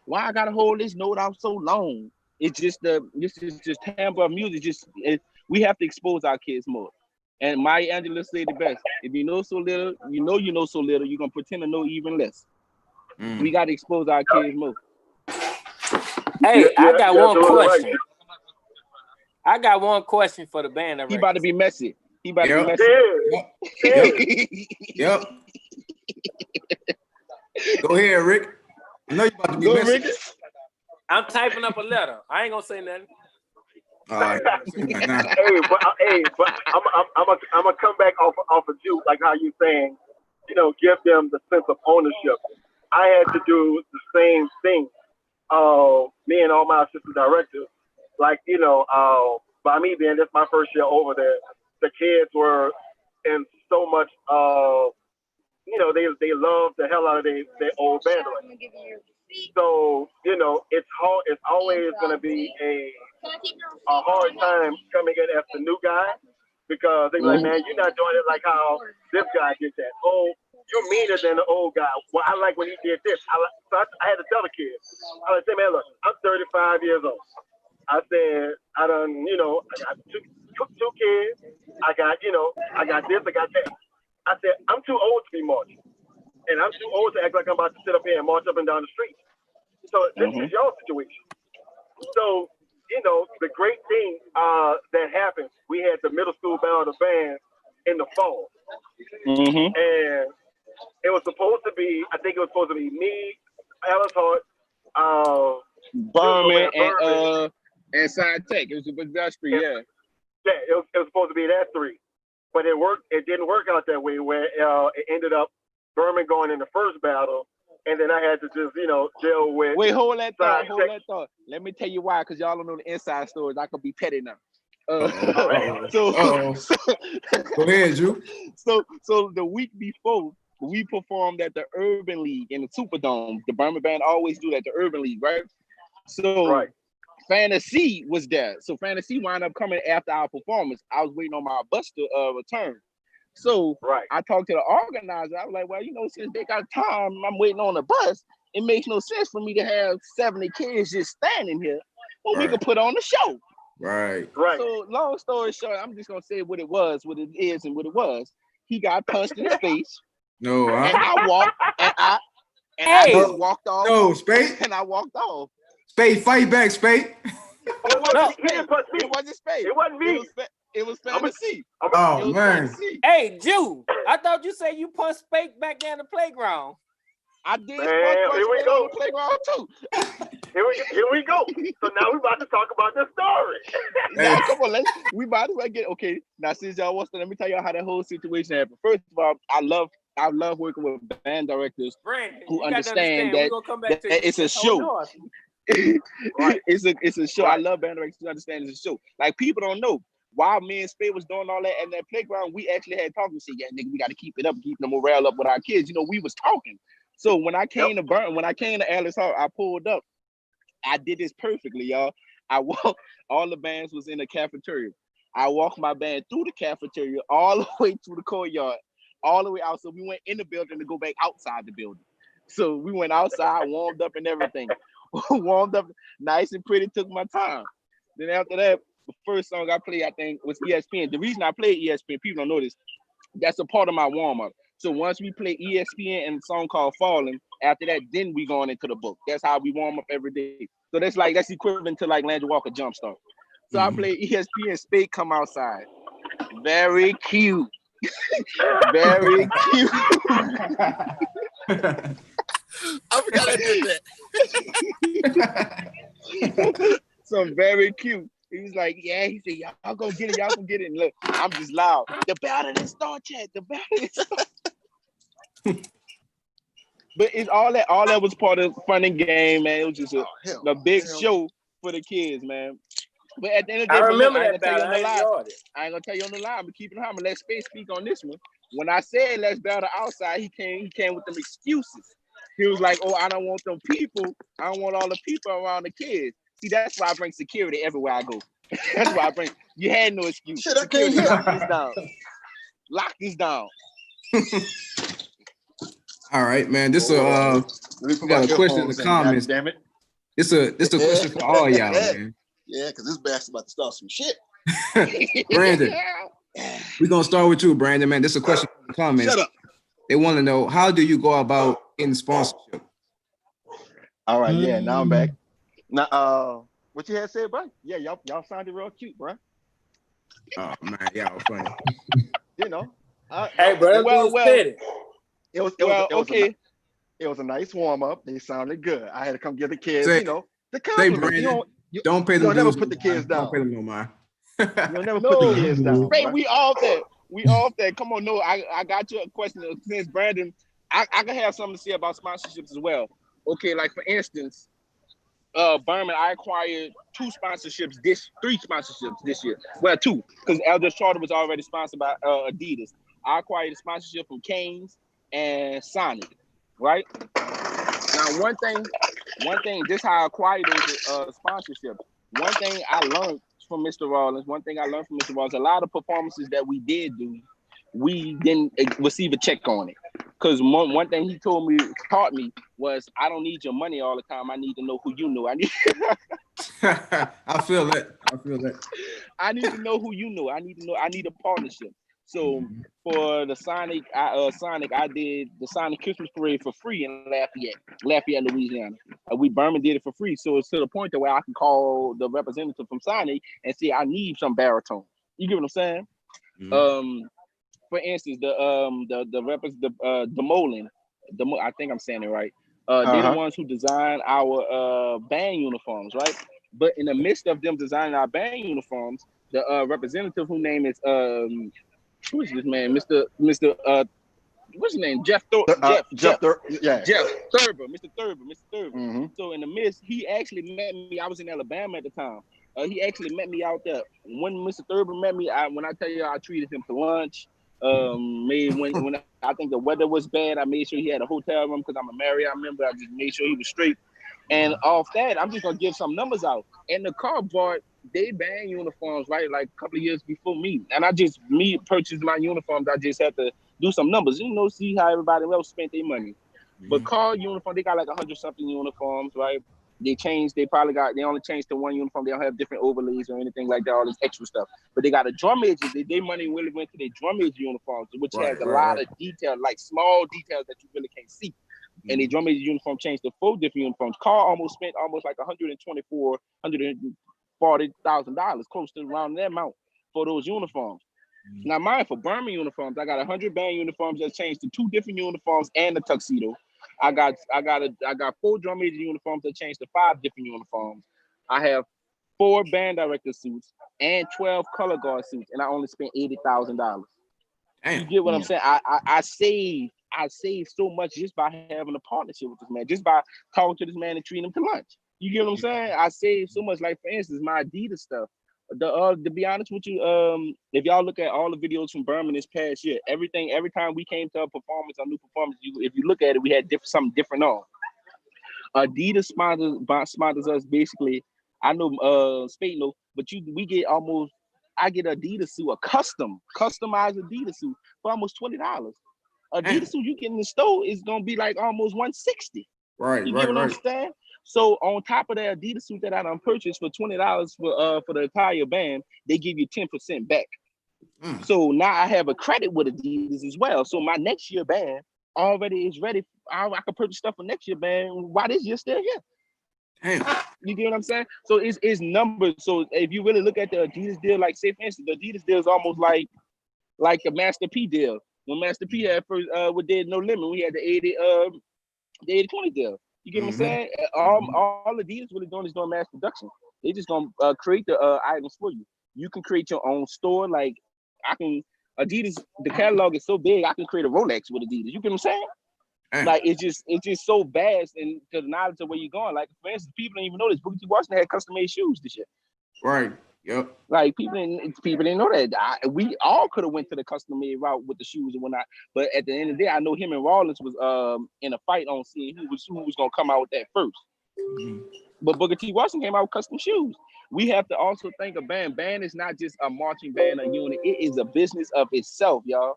Why I gotta hold this note out so long? It's just this is just timbre of music. We have to expose our kids more. And Maya Angelou said the best. If you know so little, you know so little, you're gonna pretend to know even less. We gotta expose our kids more. Hey, I got one question. I got one question for the band director. He about to be messy. Yep. Go ahead, Rick. I know you about to be messy. Rick. I'm typing up a letter. I ain't gonna say nothing. All right. but I'm gonna come back off of you, like how you saying, give them the sense of ownership. I had to do the same thing. Me and all my assistant directors, like by me being this my first year over there, the kids were in so much they love the hell out of their old band. So it's always going to be a hard time coming in as the new guy because they be like, man, you're not doing it like how this guy did that. Oh, you're meaner than the old guy. Well, I like when he did this. I had to tell the kid. I was say, man, look, I'm 35 years old. I said, I done, I got two kids. I got, I got this, I got that. I said, I'm too old to be marching. And I'm too old to act like I'm about to sit up here and march up and down the street. So this is your situation. So, the great thing that happened, we had the middle school battle of the band in the fall. And it was supposed to be, I think it was supposed to be me, Alice Hart, Berman, and Side Tech. It was industry, yeah. Yeah, it was supposed to be that three. But it didn't work out that way where it ended up Berman going in the first battle, and then I had to just, deal with. Wait, hold that thought. Let me tell you why, because y'all don't know the inside stories. I could be petty now. Go ahead, Drew. So the week before, we performed at the Urban League in the Superdome. The Berman Band always do that at the Urban League, right? So Fantasy was there. So Fantasy wound up coming after our performance. I was waiting on my bus to return. So I talked to the organizer. I was like, well, since they got time, I'm waiting on the bus. It makes no sense for me to have 70 kids just standing here when we could put on the show. Right. So long story short, I'm just gonna say what it was, what it is, and what it was. He got punched in the face. No, and I walked, I just walked off. No, Speights. And I walked off. Speights, fight back, Speights. It wasn't Speights. It wasn't me. It was Fantasy. Oh, man. Fantasy. Hey, Jew, I thought you said you punched Speights back down the playground. I did punch Speights on the playground too. Here we go. So now we're about to talk about the story. Now, come on, we about to get okay. Now, since y'all want to, let me tell y'all how that whole situation happened. First of all, I love working with band directors who understand that it's a show. It's a show. I love band directors who understand it's a show. Like, people don't know. While me and Spade was doing all that at that playground, we actually had talking. We said, yeah, nigga, we got to keep it up, keep the morale up with our kids. We was talking. So when I came to Burton, when I came to Alice Hall, I pulled up. I did this perfectly, y'all. I walked, all the bands was in the cafeteria. I walked my band through the cafeteria, all the way to the courtyard, all the way out. So we went in the building to go back outside the building. So we went outside, warmed up and everything. Warmed up nice and pretty, took my time. Then after that, the first song I played, I think, was ESPN. The reason I played ESPN, people don't know this, that's a part of my warm-up. So once we play ESPN and a song called Falling, after that, then we going into the book. That's how we warm up every day. So that's equivalent to like Landry Walker Jumpstart. So I play ESPN, Spade come outside. Very cute. Very cute. I forgot I did that. So very cute. He was like, yeah, he said, y'all gonna get it, y'all gonna get it. And look, I'm just loud. The battle didn't start yet. The battle didn't start. But it's all that was part of the fun and game, man. It was just a big show for the kids, man. But at the end of the day, I remember that battle. I enjoyed it. I ain't gonna tell you on the line, but keep it high. I'm gonna let Space speak on this one. When I said let's battle outside, he came with them excuses. He was like, oh, I don't want them people. I don't want all the people around the kids. See, that's why I bring security everywhere I go. That's why I bring. You had no excuse. Shit, I can't hear. Lock this down. Lock this down. All right, man. This we got a question in the comments. God damn it. It's a question for all y'all, man. Yeah, because this bastard's about to start some shit. Brandon, we're gonna start with you, Brandon, man. This is a question in the comments. Shut up. They want to know, how do you go about getting sponsorship? All right, yeah. Now I'm back. Now, what you had said, bro? Yeah, y'all sounded real cute, bro. Oh man, y'all funny. Hey, bro, it was okay. It was a nice warm up. They sounded good. I had to come give the kids, the compliment. Brandon, don't pay them. You'll never put the kids down. Don't pay them no mind. You'll never put the kids down. Hey, we off that. Come on, no, I got you a question. Since Brandon, I can have something to say about sponsorships as well. Okay, like for instance, Berman, I acquired three sponsorships this year. Well, two, because Elder Charter was already sponsored by Adidas. I acquired a sponsorship from Canes and Sonic, right? Now, one thing, this is how I acquired those sponsorships. one thing I learned from Mr. Rollins, a lot of performances that we did do, we didn't receive a check on it. Because one thing he taught me was, I don't need your money all the time. I need to know who you know. I feel that. I need to know who you know. I need a partnership. So for the Sonic, I did the Sonic Christmas Parade for free in Lafayette, Louisiana. Berman did it for free. So it's to the point that where I can call the representative from Sonic and say, I need some baritone. You get what I'm saying? Mm-hmm. For instance, the Molin, I think I'm saying it right. They're the ones who designed our band uniforms, right? But in the midst of them designing our band uniforms, the representative whose name is who is this man, Mr. What's his name? Jeff Thurber, Mr. Thurber. Mm-hmm. So in the midst, he actually met me. I was in Alabama at the time. He actually met me out there. When Mr. Thurber met me, when I tell you I treated him to lunch. When I think the weather was bad, I made sure he had a hotel room because I'm a Marriott member. I just made sure he was straight. And off that, I'm just gonna give some numbers out. And the car bought they band uniforms, right? Like a couple of years before me. And me purchased my uniforms. I just had to do some numbers, see how everybody else spent their money. But car uniform, they got like 100-something uniforms, right? They only changed to one uniform. They don't have different overlays or anything like that, all this extra stuff. But they got a drum major. Their money really went to their drum major uniforms, which has a lot of detail, like small details that you really can't see. And the drum major uniform changed to 4 different uniforms. Carr spent almost like $140,000, close to around that amount for those uniforms. Now, mine for Burma uniforms, I got 100 band uniforms that changed to 2 different uniforms and a tuxedo. I got 4 drum major uniforms that changed to 5 different uniforms. I have 4 band director suits and 12 color guard suits, and I only spent $80,000. You get what I'm saying? I saved so much just by having a partnership with this man, just by talking to this man and treating him to lunch. You get what I'm saying? I saved so much. Like, for instance, my Adidas stuff. To be honest with you, if y'all look at all the videos from Berman this past year, every time we came to a new performance, if you look at it, we had something different on. Adidas sponsors us basically. I know Speights know, but we get almost. I get Adidas suit, a customized Adidas suit for almost $20. Adidas suit you get in the store is gonna be like almost $160. Right. You get what I'm saying? So on top of that Adidas suit that I done purchased for $20 for the entire band, they give you 10% back. So now I have a credit with Adidas as well. So my next year band already is ready. I can purchase stuff for next year band while this year's still here. Damn. You get what I'm saying? So it's numbers. So if you really look at the Adidas deal, like say for instance, the Adidas deal is almost like the Master P deal. When Master P had first we did No Limit, we had the 80-20 deal. You get what I'm saying? All Adidas really doing is doing mass production. They just gonna create the items for you. You can create your own store. Like Adidas, the catalog is so big, I can create a Rolex with Adidas. You get what I'm saying? Like it's just so vast and to the knowledge of where you're going. Like for instance, people don't even know this. Booker T. Washington had custom made shoes this year. Right. Yep. Like people didn't know that. We all could have went to the custom made route with the shoes and whatnot. But at the end of the day, I know him and Rollins was in a fight on seeing who was gonna come out with that first. But Booker T. Washington came out with custom shoes. We have to also think of band. Band is not just a marching band, a unit. It is a business of itself, y'all.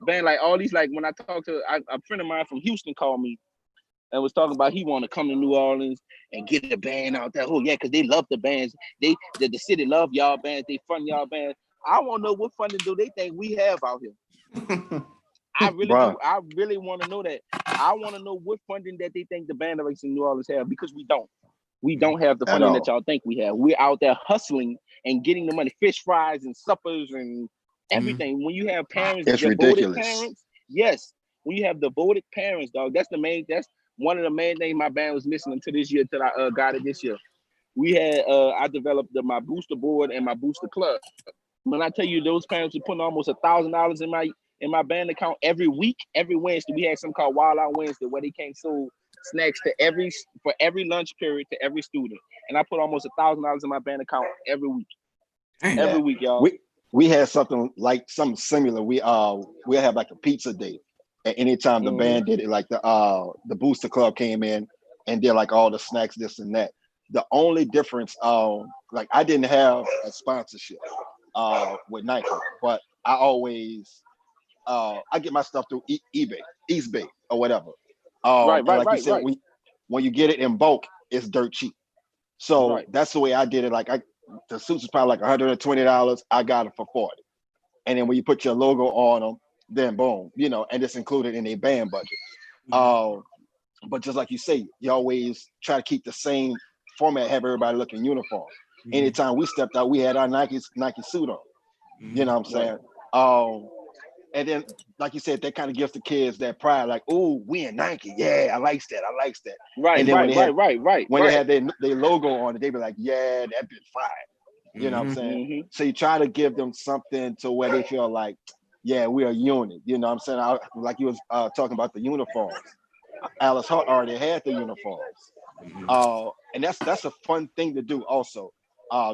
Band, like all these, like when I talked to a friend of mine from Houston called me and was talking about he want to come to New Orleans and get the band out there. Oh yeah, because they love the bands. The city love y'all bands. They fund y'all bands. I want to know what funding do they think we have out here. I really do. I really want to know that. I want to know what funding that they think the band directors in New Orleans have, because we don't. We don't have the funding that y'all think we have. We're out there hustling and getting the money, fish fries and suppers and everything. When you have parents, it's ridiculous. Parents, yes. When you have devoted parents, dog, that's one of the main things my band was missing until this year, till I got it this year. We had I developed my booster board and my booster club. When I tell you those parents were putting almost $1,000 in my band account every week, every Wednesday. We had something called Wild Out Wednesday where they came sold snacks for every lunch period to every student. And I put almost $1,000 in my band account every week. Every week, y'all. We had something similar. We have like a pizza day. At any time the band did it, like the booster club came in and did like all the snacks, this and that. The only difference, like I didn't have a sponsorship with Nike, but I always I get my stuff through eBay, Eastbay, or whatever. Right, And right, like you right, said, right, when you get it in bulk, it's dirt cheap. So right. that's the way I did it. Like the suits was probably like $120. I got it for 40. And then when you put your logo on them, then boom, and it's included in a band budget. But just like you say, you always try to keep the same format, have everybody looking uniform. Anytime we stepped out, we had our Nike suit on. You know what I'm saying? And then, like you said, that kind of gives the kids that pride, like, oh, we in Nike. Yeah, I likes that. Right, And then right, right. when they had their logo on it, they be like, yeah, that been fire. You know what I'm saying? So you try to give them something to where they feel like, yeah, we're a unit. You know what I'm saying? Like you was talking about the uniforms. Alice Hart already had the uniforms. And that's a fun thing to do also,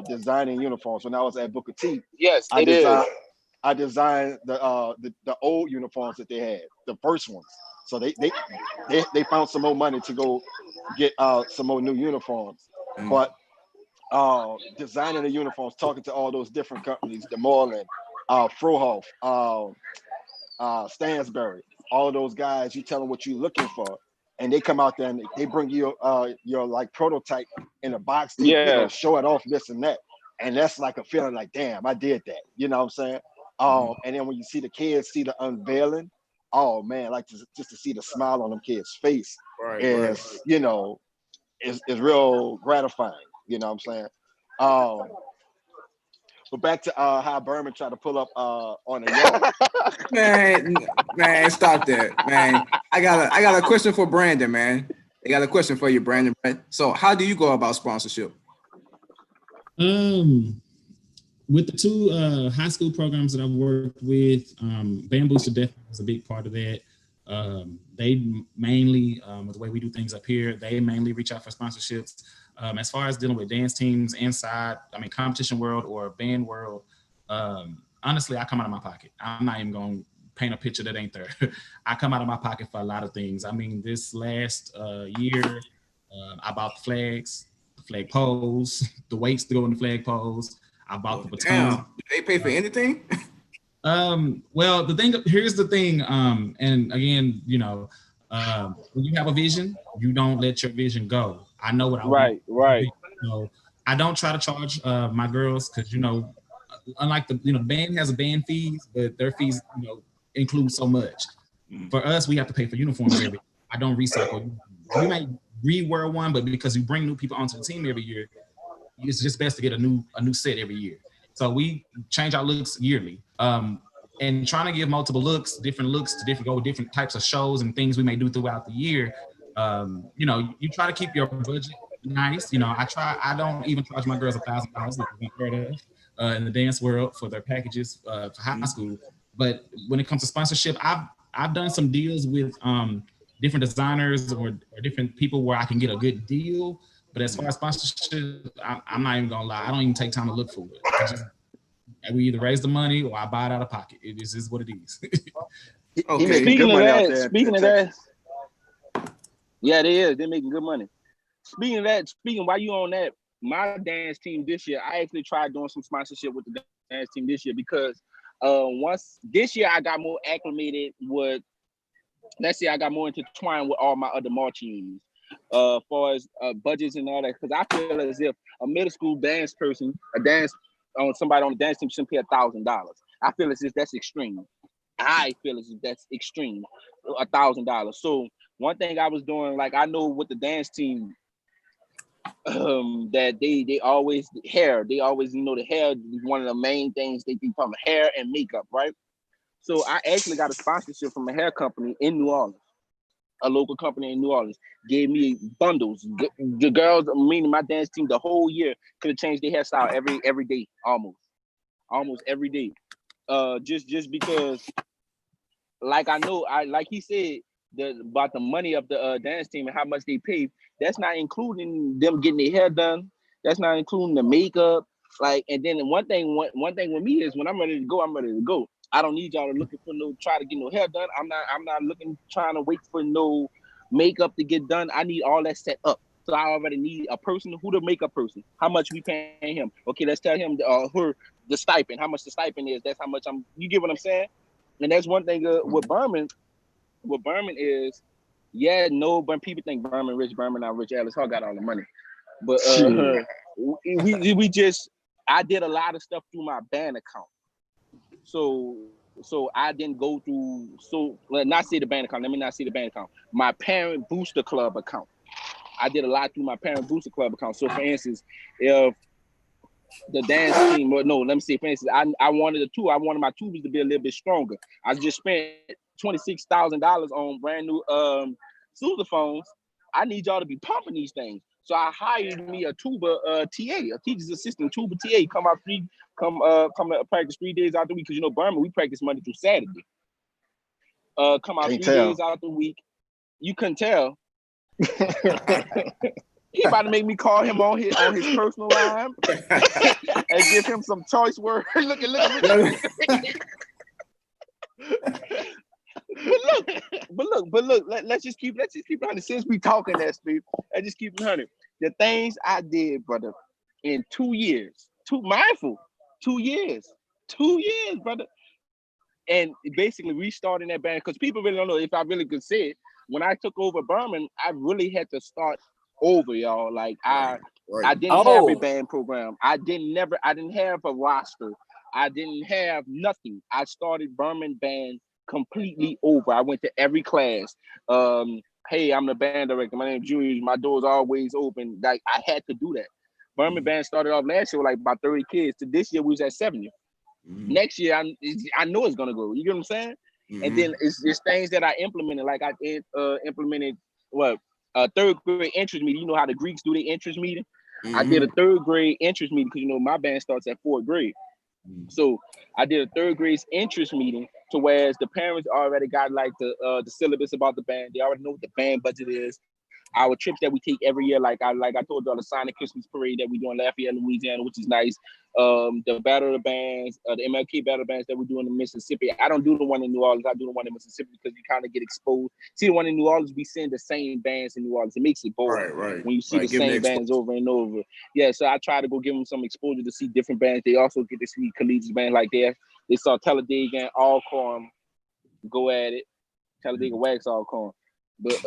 designing uniforms. When I was at Booker T, Yes, I it is. designed the old uniforms that they had, the first ones. So they found some more money to go get some more new uniforms. But designing the uniforms, talking to all those different companies, DeMorland, Frohoff, Stansberry, all of those guys, you tell them what you're looking for, and they come out there and they bring you your like prototype in a box to show it off, this and that. And that's like a feeling like, damn, I did that. You know what I'm saying? And then when you see the kids see the unveiling, oh man, like just to see the smile on them kids' face is real gratifying. You know what I'm saying? But back to how Berman tried to pull up on a yard. Man, stop that, man. I got a question for Brandon, man. I got a question for you, Brandon. So, how do you go about sponsorship? With the two high school programs that I've worked with, Band Booster definitely was a big part of that. They mainly, with the way we do things up here, they mainly reach out for sponsorships. As far as dealing with dance teams inside, competition world or band world, honestly, I come out of my pocket. I'm not even going to paint a picture that ain't there. I come out of my pocket for a lot of things. This last year, I bought the flags, the flag poles, the weights to go in the flag poles. I bought the baton. Damn, they pay for anything? Well, here's the thing. And again, when you have a vision, you don't let your vision go. I know what I want. Right. So I don't try to charge my girls because, unlike the band has a band fees, but their fees, include so much. For us, we have to pay for uniforms every year. I don't recycle. We might rewear one, but because you bring new people onto the team every year, it's just best to get a new set every year. So we change our looks yearly. And trying to give multiple looks, different looks to go with different types of shows and things we may do throughout the year. You try to keep your budget nice. I don't even charge my girls $1,000 like we've heard of in the dance world for their packages for high school. But when it comes to sponsorship, I've done some deals with different designers or different people where I can get a good deal. But as far as sponsorship, I'm not even gonna lie. I don't even take time to look for it. We either raise the money or I buy it out of pocket. It is what it is. Okay. Speaking of that, yeah, they is. They're making good money. Speaking while you on that, my dance team this year, I actually tried doing some sponsorship with the dance team this year because once this year I got more acclimated with. Let's say I got more intertwined with all my other marching as far as budgets and all that, because I feel as if a middle school dance person, somebody on the dance team shouldn't pay $1,000. I feel as if that's extreme. $1,000. So one thing I was doing, like I know with the dance team, that they always the hair is one of the main things they think from hair and makeup, right? So I actually got a sponsorship from a hair company in New Orleans. A local company in New Orleans gave me bundles. The girls, meaning my dance team, the whole year could have changed their hairstyle every day, almost every day. Just because, like like he said, about the money of the dance team and how much they pay. That's not including them getting their hair done. That's not including the makeup. And then one thing with me is when I'm ready to go, I'm ready to go. I don't need y'all looking for try to get no hair done. I'm not trying to wait for no makeup to get done. I need all that set up. So I already need a person who the makeup person. How much we paying him? Okay, let's tell him the stipend. How much the stipend is? That's how much I'm. You get what I'm saying? And that's one thing with Berman. What Berman is, yeah, no, but people think Berman rich, Berman not rich. Alice Hall got all the money, but we just. I did a lot of stuff through my band account, so I didn't go through. So not say the band account. Let me not say the band account. My parent booster club account. I did a lot through my parent booster club account. So for instance, if the dance team, or no, let me say for instance, I wanted I wanted my tubas to be a little bit stronger. I just spent $26,000 on brand new sousaphones. I need y'all to be pumping these things. So I hired me a tuba TA, a teacher's assistant tuba TA. Come to practice 3 days out the week, because you know Burma, we practice Monday through Saturday. Come out 3 days out the week. You couldn't tell. He about to make me call him on his personal line and give him some choice words. look. But look. Let's just keep it 100. Since we talking that speed, let's just keep it 100. The things I did, brother, in 2 years, 2 years, brother, and basically restarting that band, because people really don't know. If I really could say it, when I took over Berman, I really had to start over, y'all. Like I didn't have a band program. I didn't have a roster. I didn't have nothing. I started Berman band completely over. I went to every class. Hey, I'm the band director. My name is Julius. My door's always open. Like I had to do that. Berman band started off last year with like about 30 kids. To this year we was at 70. Next year I know it's gonna go. You get what I'm saying? And then it's things that I implemented. Like I implemented third grade interest meeting. You know how the Greeks do their interest meeting? I did a third grade interest meeting because you know my band starts at 4th grade. So I did a third grade interest meeting, to whereas the parents already got like the syllabus about the band. They already know what the band budget is. Our trips that we take every year, like I told y'all, the Sonic Christmas Parade that we do in Lafayette, Louisiana, which is nice. The Battle of the Bands, the MLK Battle of Bands that we do in Mississippi. I don't do the one in New Orleans. I do the one in Mississippi because you kind of get exposed. See, the one in New Orleans, we send the same bands in New Orleans. It makes it boring when you see the same bands over and over. Yeah, so I try to go give them some exposure to see different bands. They also get to see collegiate bands like that. They saw Talladega and Alcorn go at it. Talladega Wax Alcorn. But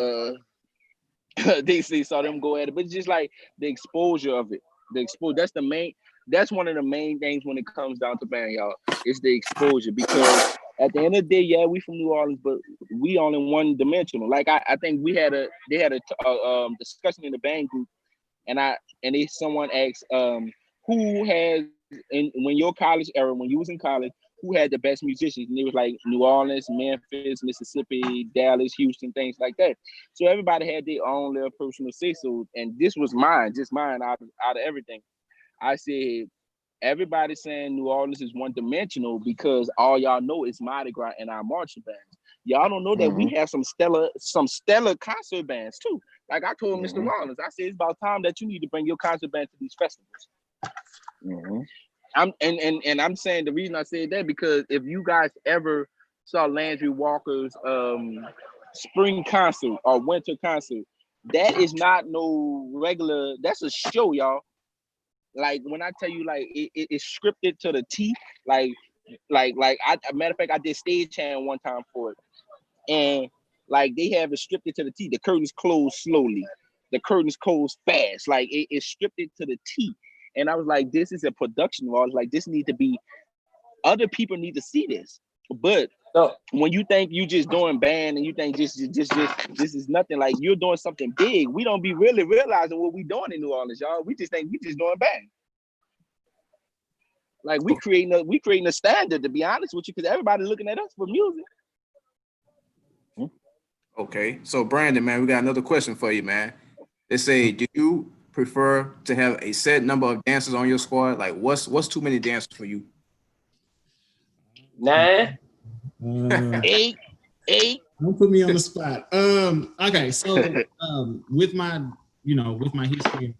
they saw them go at it, but it's just like the exposure of it. That's one of the main things when it comes down to band, y'all. It's the exposure, because at the end of the day, yeah, we from New Orleans, but we only one dimensional. Like I think they had a discussion in the band group, and someone asked who has when your college era, when you was in college, who had the best musicians? And it was like New Orleans, Memphis, Mississippi, Dallas, Houston, things like that. So everybody had their own little personal say-so. And this was just mine out of everything. I said, everybody's saying New Orleans is one-dimensional because all y'all know is Mardi Gras and our marching bands. Y'all don't know that we have some stellar concert bands too. Like I told Mr. Rollins, I said, it's about time that you need to bring your concert band to these festivals. I'm saying the reason I said that because if you guys ever saw Landry Walker's spring concert or winter concert, that is not no regular. That's a show, y'all. Like when I tell you, like it's scripted to the T. Like a matter of fact, I did stagehand one time for it, and like they have it scripted to the T. The curtains close slowly, the curtains close fast. Like it's scripted to the T. And I was like, this is a production. I was like, this need to be, other people need to see this. But when you think you just doing band and you think just this is nothing, like you're doing something big, we don't be really realizing what we doing in New Orleans, y'all. We just think we just doing band. Like we creating a standard, to be honest with you, because everybody looking at us for music. Okay, so Brandon, man, we got another question for you, man. They say, do you prefer to have a set number of dancers on your squad? Like what's too many dancers for you? 9. 8. Don't put me on the spot. Okay, so with my history,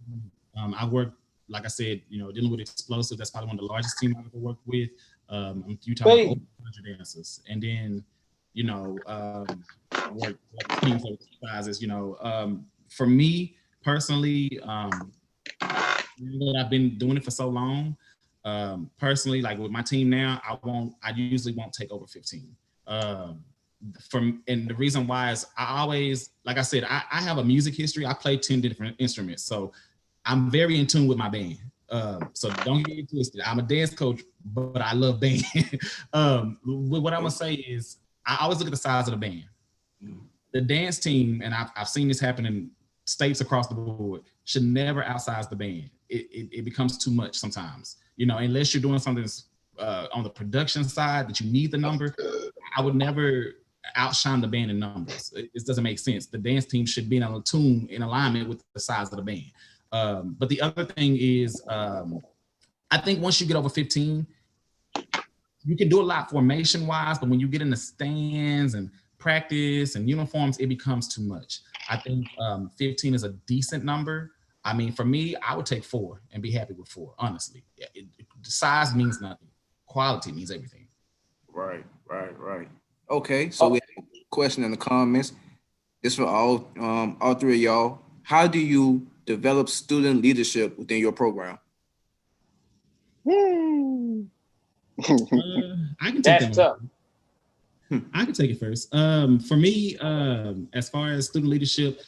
I worked, like I said, dealing with explosive. That's probably one of the largest teams I've ever worked with. You talking about over 100 dancers, and then work teams of sizes. For me personally, that I've been doing it for so long. Personally, like with my team now, I usually won't take over 15. And the reason why is I always, like I said, I have a music history. I play 10 different instruments. So I'm very in tune with my band. So don't get it twisted. I'm a dance coach, but I love band. What I'm gonna say is I always look at the size of the band. The dance team, and I've seen this happen in states across the board, should never outsize the band. It becomes too much sometimes. You know, unless you're doing something on the production side that you need the number, I would never outshine the band in numbers. It doesn't make sense. The dance team should be in a tune in alignment with the size of the band. But the other thing is, I think once you get over 15, you can do a lot formation wise, but when you get in the stands and practice and uniforms, it becomes too much. I think 15 is a decent number. I mean, for me, I would take 4 and be happy with 4, honestly. Size means nothing. Quality means everything. Right. Okay, so we have a question in the comments. This for all three of y'all. How do you develop student leadership within your program? I can take That's tough. I can take it first. For me, as far as student leadership,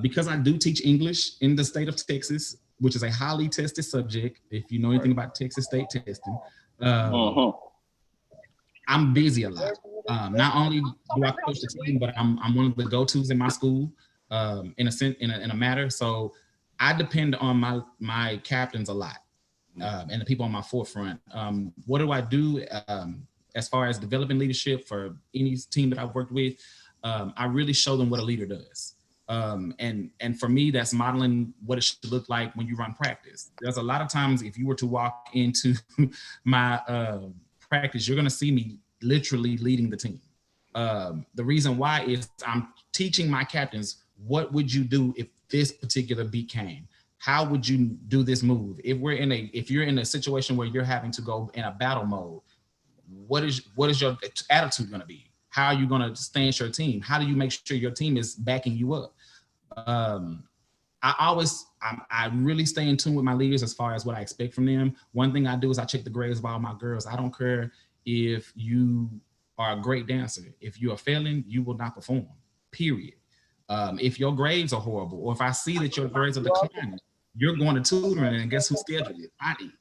because I do teach English in the state of Texas, which is a highly tested subject, if you know anything about Texas state testing, I'm busy a lot. Not only do I coach the team, but I'm one of the go-tos in my school, in a matter. So I depend on my captains a lot, and the people on my forefront. What do I do as far as developing leadership for any team that I've worked with? I really show them what a leader does. And for me, that's modeling what it should look like when you run practice. There's a lot of times if you were to walk into my practice, you're going to see me literally leading the team. The reason why is I'm teaching my captains, what would you do if this particular beat came? How would you do this move? If you're in a situation where you're having to go in a battle mode, what is your attitude going to be? How are you going to stand your team? How do you make sure your team is backing you up? I really stay in tune with my leaders as far as what I expect from them. One thing I do is I check the grades of all my girls. I don't care if you are a great dancer. If you are failing, you will not perform, period. If your grades are horrible, or if I see that your grades are declining, you're going to tutoring, and guess who's scheduled it? I did.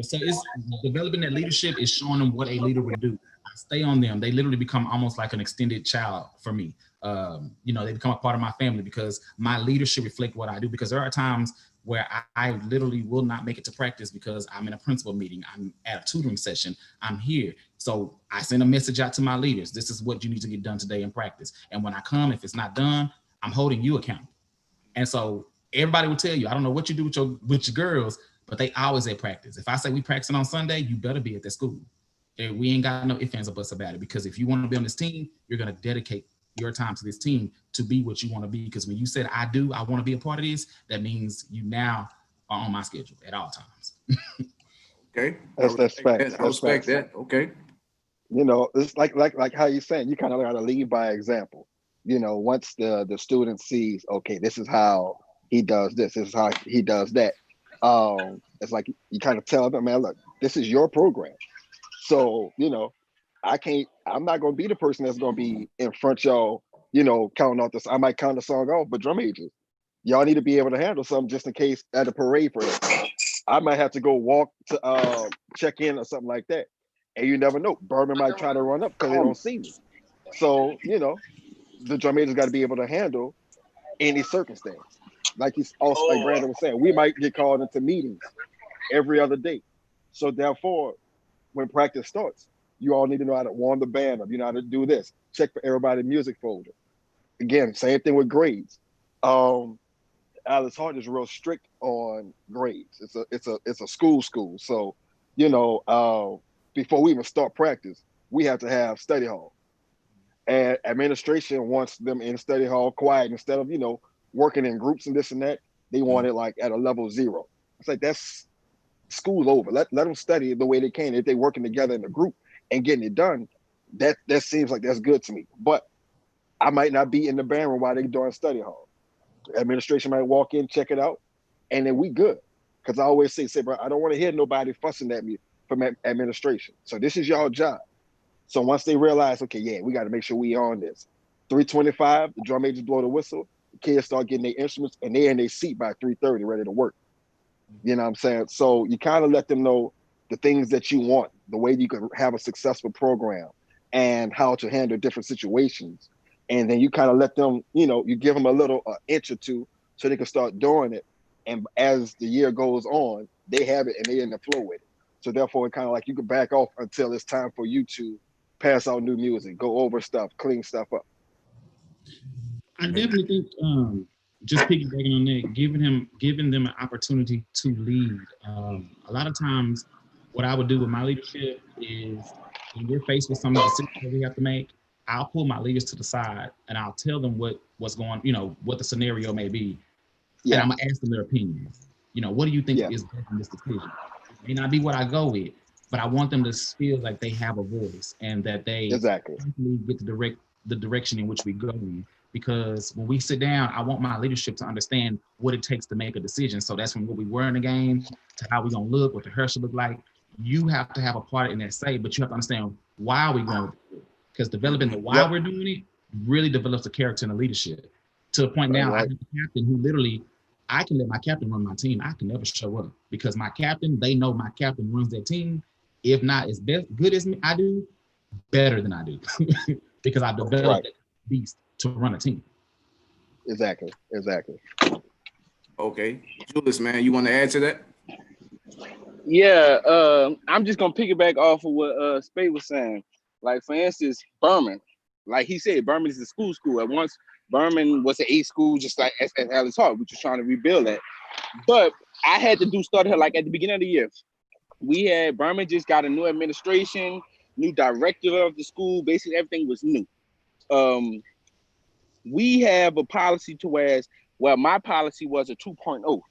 So it's developing that leadership is showing them what a leader would do. I stay on them. They literally become almost like an extended child for me. They become a part of my family because my leadership reflect what I do. Because there are times where I literally will not make it to practice because I'm in a principal meeting, I'm at a tutoring session, I'm here. So I send a message out to my leaders. This is what you need to get done today in practice. And when I come, if it's not done, I'm holding you accountable. And so everybody will tell you, I don't know what you do with your girls, but they always at practice. If I say we practicing on Sunday, you better be at that school. And we ain't got no ifs, ands, or buts about it. Because if you want to be on this team, you're going to dedicate your time to this team to be what you want to be. Because when you said, I want to be a part of this, that means you now are on my schedule at all times. Okay. That's facts. I respect that. Okay. It's like how you're saying, you kind of got to lead by example. Once the student sees, okay, this is how he does this is how he does that. It's like you kind of tell them, man, look, this is your program. So, I'm not going to be the person that's going to be in front y'all, counting off this. I might count the song off, but drum majors, y'all need to be able to handle something just in case at a parade, for instance. I might have to go walk to check in or something like that. And you never know. Berman might try to run up because they don't see me. So, the drum majors got to be able to handle any circumstance. Like Brandon was saying, we might get called into meetings every other day. So therefore, when practice starts, you all need to know how to warm the band up. You know how to do this. Check for everybody's music folder. Again, same thing with grades. Alice Hart is real strict on grades. It's a school. So, before we even start practice, we have to have study hall. And administration wants them in study hall quiet instead of, working in groups and this and that. They want it like at a level 0. It's like that's school over. Let them study the way they can. If they're working together in a group and getting it done, that seems like that's good to me. But I might not be in the band room while they're doing study hall. Administration might walk in, check it out, and then we good. Because I always say, bro, I don't want to hear nobody fussing at me from administration. So this is y'all job. So once they realize, okay, yeah, we got to make sure we on this. 3:25, the drum majors blow the whistle. The kids start getting their instruments, and they're in their seat by 3:30, ready to work. You know what I'm saying? So you kind of let them know the things that you want, the way you can have a successful program, and how to handle different situations. And then you kind of let them, you give them a little inch or two so they can start doing it. And as the year goes on, they have it and they're in the flow with it. So therefore, it kind of like you can back off until it's time for you to pass out new music, go over stuff, clean stuff up. I definitely think just piggybacking on that, giving them an opportunity to lead. A lot of times, what I would do with my leadership is when we're faced with some of the decisions that we have to make, I'll pull my leaders to the side and I'll tell them what's going, what the scenario may be, and I'm gonna ask them their opinions. What do you think is best in this decision? It may not be what I go with, but I want them to feel like they have a voice and that they exactly get the direction in which we go in. Because when we sit down, I want my leadership to understand what it takes to make a decision. So that's from what we were in the game to how we're gonna look, what the hair should look like. You have to have a part in that say, but you have to understand why we're going to do it. Because developing the why we're doing it really develops the character and the leadership. To the point now, I have a captain who literally, I can let my captain run my team. I can never show up because my captain, they know my captain runs their team. If not as good as me, I do, better than I do. Because I've developed that beast to run a team. Exactly. Okay. Julius, man, you want to add to that? Yeah, I'm just gonna piggyback off of what Speights was saying. Like for instance, Berman, like he said, Berman is a school. At once, Berman was an 8 school, just like as Alice Hart, which was trying to rebuild that. But I had to start here like at the beginning of the year. Berman just got a new administration, new director of the school. Basically, everything was new. We have a policy to whereas, my policy was a 2.0.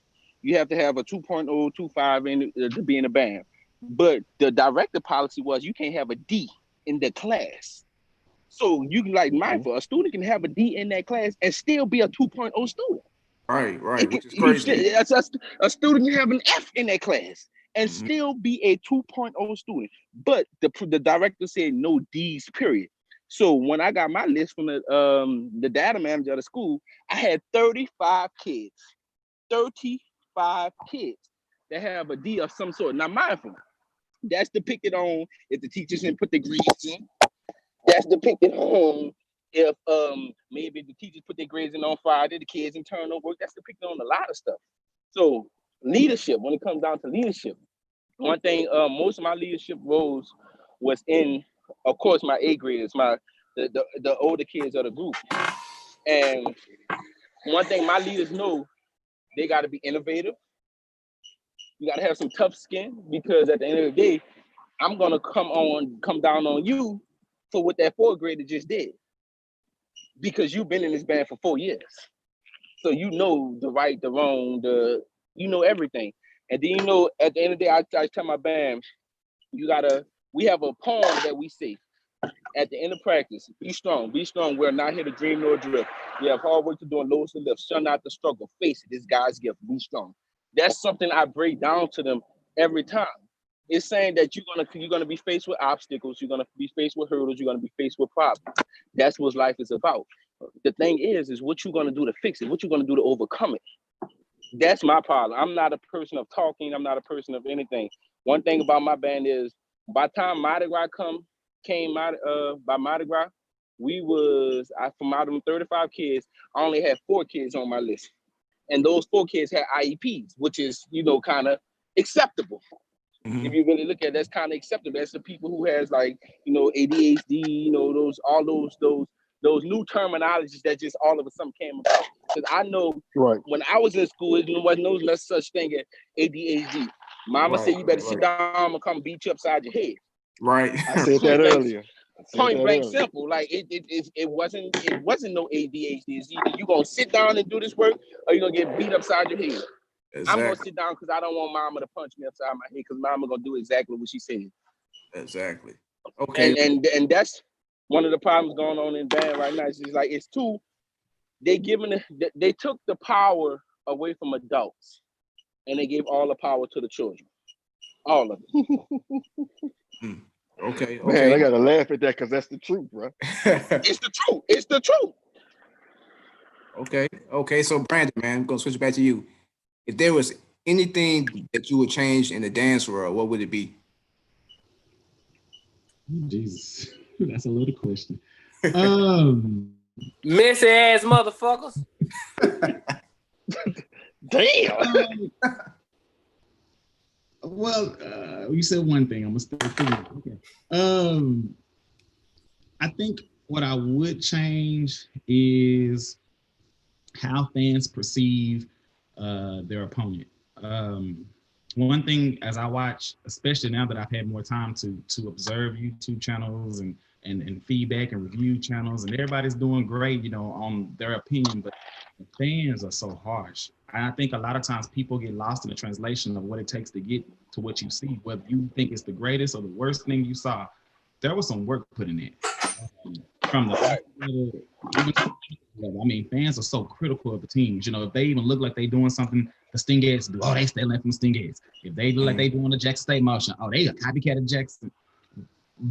You have to have a 2.0, 2.5 to be in a band. But the director policy was you can't have a D in the class. So you can mindful, a student can have a D in that class and still be a 2.0 student. Right, which is crazy. A student can have an F in that class and still be a 2.0 student. But the director said no D's, period. So when I got my list from the data manager of the school, I had 35 kids. 35 kids that have a D of some sort. Now, mindful, that's depicted on if the teachers didn't put the grades in. That's depicted on if maybe the teachers put their grades in on Friday, the kids didn't turn over. That's depicted on a lot of stuff. So leadership, when it comes down to leadership, one thing, most of my leadership roles was in, of course, my A graders, the older kids of the group. And one thing my leaders know, they got to be innovative. You got to have some tough skin because at the end of the day, I'm going to come down on you for what that 4th grader just did. Because you've been in this band for 4 years. So you know the right, the wrong, you know everything. And then at the end of the day, I tell my band, we have a poem that we say at the end of practice. Be strong. We're not here to dream nor drift. We have hard work to do and loads to lift. Shun not the struggle. Face it, this God's gift. Be strong. That's something I break down to them every time. It's saying that you're gonna be faced with obstacles, you're gonna be faced with hurdles, you're gonna be faced with problems. That's what life is about. The thing is what you're gonna do to fix it, what you're gonna do to overcome it. That's my problem. I'm not a person of talking, I'm not a person of anything. One thing about my band is by the time Mardi Gras came out by Mardi Gras, from out of them 35 kids, I only had 4 kids on my list. And those 4 kids had IEPs, which is, kind of acceptable. If you really look at it, that's kind of acceptable. That's the people who has ADHD, those new terminologies that just all of a sudden came about. Because I know when I was in school, there wasn't no such thing as ADHD. Mama said you better sit down, I'm gonna come beat you upside your head. Right. I said that earlier. Point blank simple. Like it wasn't no ADHD. It's either you gonna sit down and do this work or you're gonna get beat upside your head. Exactly. I'm gonna sit down because I don't want mama to punch me upside my head because mama gonna do exactly what she said. Exactly. Okay. And that's one of the problems going on in band right now. It's just like it's too they took the power away from adults, and they gave all the power to the children, all of it. Okay. Man, I gotta laugh at that because that's the truth, bro. It's the truth. It's the truth. Okay. So Brandon, man, I'm gonna switch it back to you. If there was anything that you would change in the dance world, what would it be? Jesus, that's a loaded question. Messy ass motherfuckers. Damn. Well, you said one thing. I'm gonna stay thinking. Okay. I think what I would change is how fans perceive their opponent. One thing as I watch, especially now that I've had more time to observe YouTube channels and feedback and review channels, and everybody's doing great, you know, on their opinion, but the fans are so harsh. And I think a lot of times people get lost in the translation of what it takes to get to what you see. Whether you think it's the greatest or the worst thing you saw, there was some work put in it. From the I mean, fans are so critical of the teams. You know, if they even look like they doing something the Stingeheads do, oh, they stay left from the Stingeheads. If they look like they doing the Jackson State motion, oh, they a copycat of Jackson.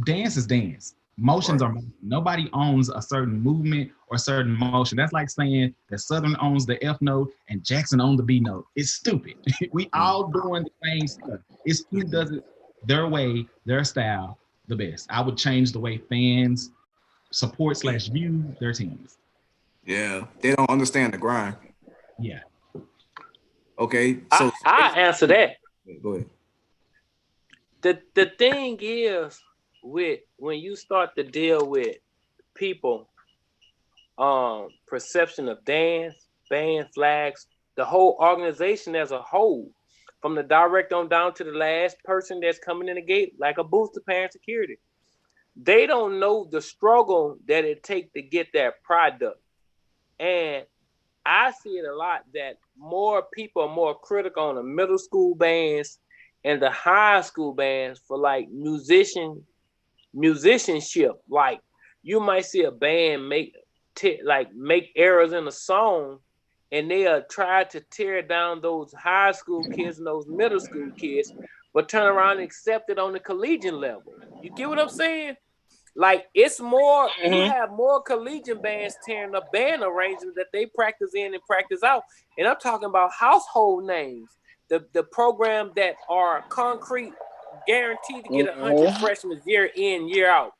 Dance is dance. Motions are motion. Nobody owns a certain movement or certain motion. That's like saying that Southern owns the F note and Jackson owns the B note. It's stupid. We all doing the same stuff. It's who does it their way, their style, the best. I would change the way fans support / view their teams. Yeah, they don't understand the grind. Yeah. Okay, so I answer that. Go ahead. The thing is, with when you start to deal with people, perception of dance, band, flags, the whole organization as a whole, from the director on down to the last person that's coming in the gate, like a booster parent security, they don't know the struggle that it takes to get that product. And I see it a lot that more people are more critical on the middle school bands and the high school bands for like musicianship. Like you might see a band make errors in a song, and they'll try to tear down those high school kids and those middle school kids, but turn around and accept it on the collegiate level. You get what I'm saying? Like it's more, you have more collegiate bands tearing up band arrangements that they practice in and practice out. And I'm talking about household names, the program that are concrete, guaranteed to get 100 freshmen year in, year out.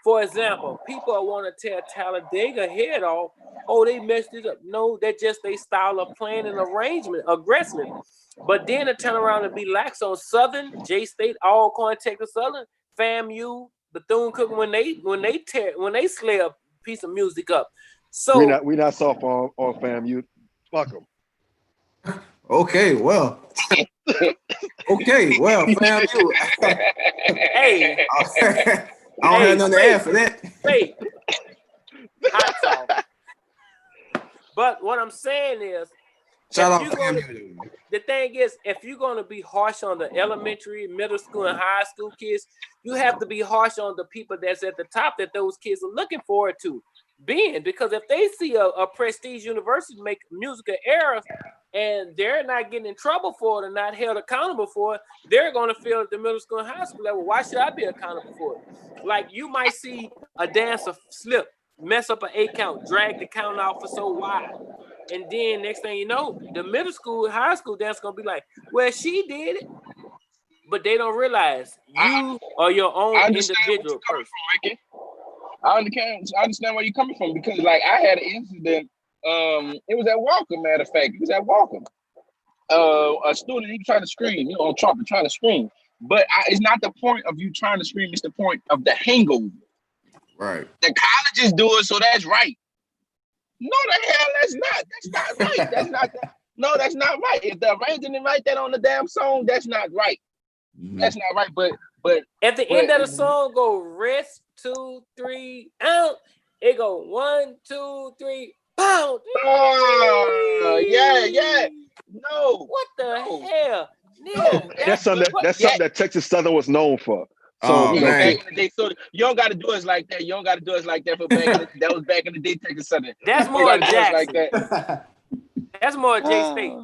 For example, people want to tear Talladega head off. Oh, they messed it up. No, that's just their style of playing and arrangement, aggressive. But then to turn around and be lax on Southern, J-State, Alcorn, Texas Southern, FAMU, Bethune-Cookman, when they slay a piece of music up. So we not soft on FAMU. Fuck them. Okay, well, FAMU. Hey, I don't have nothing to add for that. Hey, hot sauce. But what I'm saying is, the thing is, if you're going to be harsh on the elementary, middle school, and high school kids, you have to be harsh on the people that's at the top that those kids are looking forward to being. Because if they see a prestige university make musical errors and they're not getting in trouble for it or not held accountable for it, they're going to feel at the middle school and high school level, why should I be accountable for it? Like you might see a dancer slip, mess up an 8 count, drag the count out for so wide. And then next thing you know, the middle school, high school dance gonna be like, well, she did it. But they don't realize you are your own individual person. Ricky. I understand where you're coming from, because like I had an incident. It was at Walker, matter of fact. It was at Walker. A student, he was trying to scream, on trumpet, trying to scream. But it's not the point of you trying to scream, it's the point of the hangover. Right. The colleges do it, so that's right. No, the hell, that's not. That's not right. That's not that. No, that's not right. If the arranging didn't write that on the damn song, that's not right. That's not right. But at the end of the song, go rest 2, 3 out. It go 1, 2, 3 pound. Yeah. No. What the hell? That's something that Texas Southern was known for. So You know, man. back in the day, so you don't got to do us like that. You don't got to do us like that for back in the, that was back in the day, Texas Southern. That's You more got to do us like Jackson. that. That's more J State.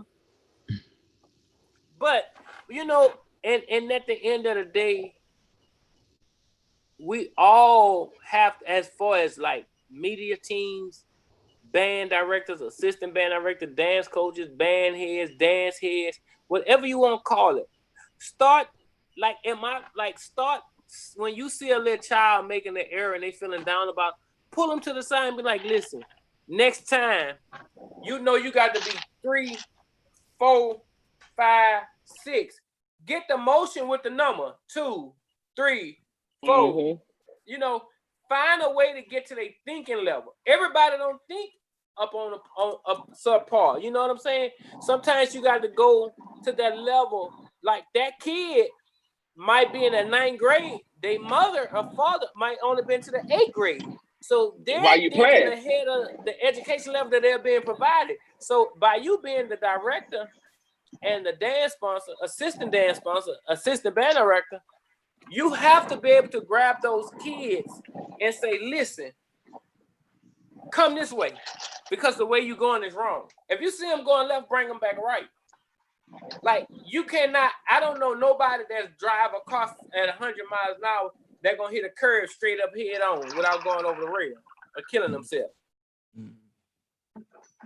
But you know, and at the end of the day, we all have, as far as like media teams, band directors, assistant band director, dance coaches, band heads, dance heads, whatever you want to call it. Start start when you see a little child making an error and they feeling down about, pull them to the side and be like, listen, next time, you know you got to be 3, 4, 5, 6. Get the motion with the number 2, 3, 4. Mm-hmm. You know, find a way to get to their thinking level. Everybody don't think up on a subpar. You know what I'm saying? Sometimes you got to go to that level. Like that kid might be in the 9th grade. Their mother or father might only been to the 8th grade. So they're While you thinking playing. ahead of the education level that they're being provided. So by you being the director and the dance sponsor, assistant dance sponsor, assistant band director, you have to be able to grab those kids and say, listen, come this way, because the way you're going is wrong. If you see them going left, bring them back right. Like, you cannot, I don't know nobody that's drive a car at 100 miles an hour that's going to hit a curve straight up head on without going over the rail or killing themselves.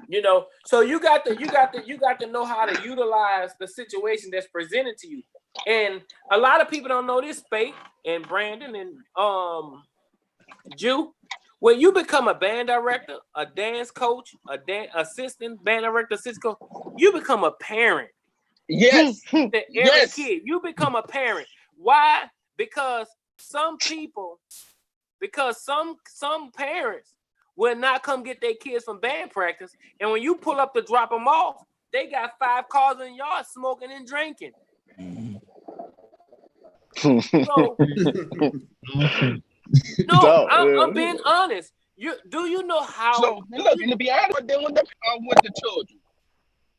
You know, so you got to know how to utilize the situation that's presented to you. And a lot of people don't know this, Speights and Brandon and Jew. When you become a band director, a dance coach, assistant band director, assistant coach, you become a parent. Yes. To every Yes. kid, you become a parent. Why? Because some parents will not come get their kids from band practice, and when you pull up to drop them off, they got 5 cars in the yard smoking and drinking. So, no, I'm being honest. Do you know how? So look, and to be honest, I'm with the children.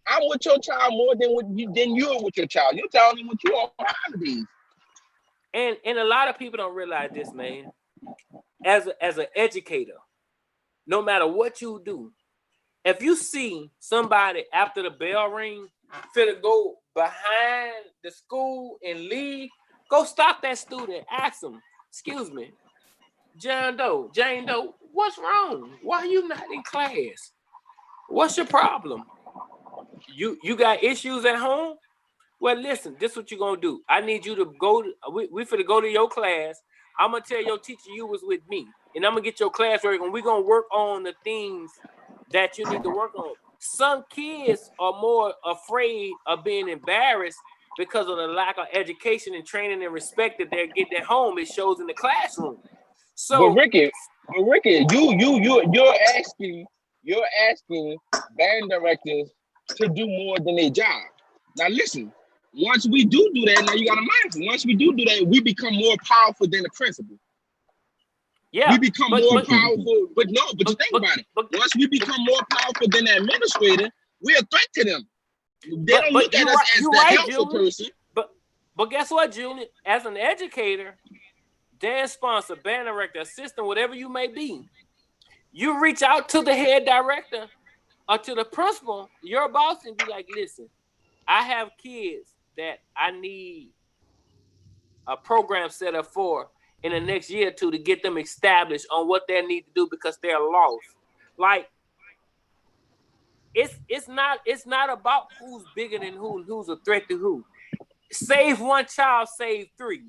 I'm with your child more than you're with your child. Your child ain't with you on holidays. And a lot of people don't realize this, man. As an educator, no matter what you do, if you see somebody after the bell ring finna go behind the school and leave, go stop that student. Ask them, excuse me, Jane Doe, what's wrong? Why are you not in class? What's your problem? You got issues at home? Well, listen, this is what you're gonna do. I need you to go we finna go to your class. I'm gonna tell your teacher you was with me, and I'm gonna get your class work, and we're gonna work on the things that you need to work on. Some kids are more afraid of being embarrassed because of the lack of education and training and respect that they're getting at home. It shows in the classroom. So, but Ricky, you're asking band directors to do more than their job. Now listen, once we do that, now you got to mind. Once we do that, we become more powerful than the principal. Yeah, we become more powerful. But you think about it. Once we become more powerful than the administrator, we're a threat to them. They don't look at us as the helpful person. But guess what, Julius? As an educator, dance sponsor, band director, assistant, whatever you may be, you reach out to the head director or to the principal, your boss, and be like, listen, I have kids that I need a program set up for in the next year or two to get them established on what they need to do because they're lost. Like, it's not about who's bigger than who's a threat to who. Save one child, save 3.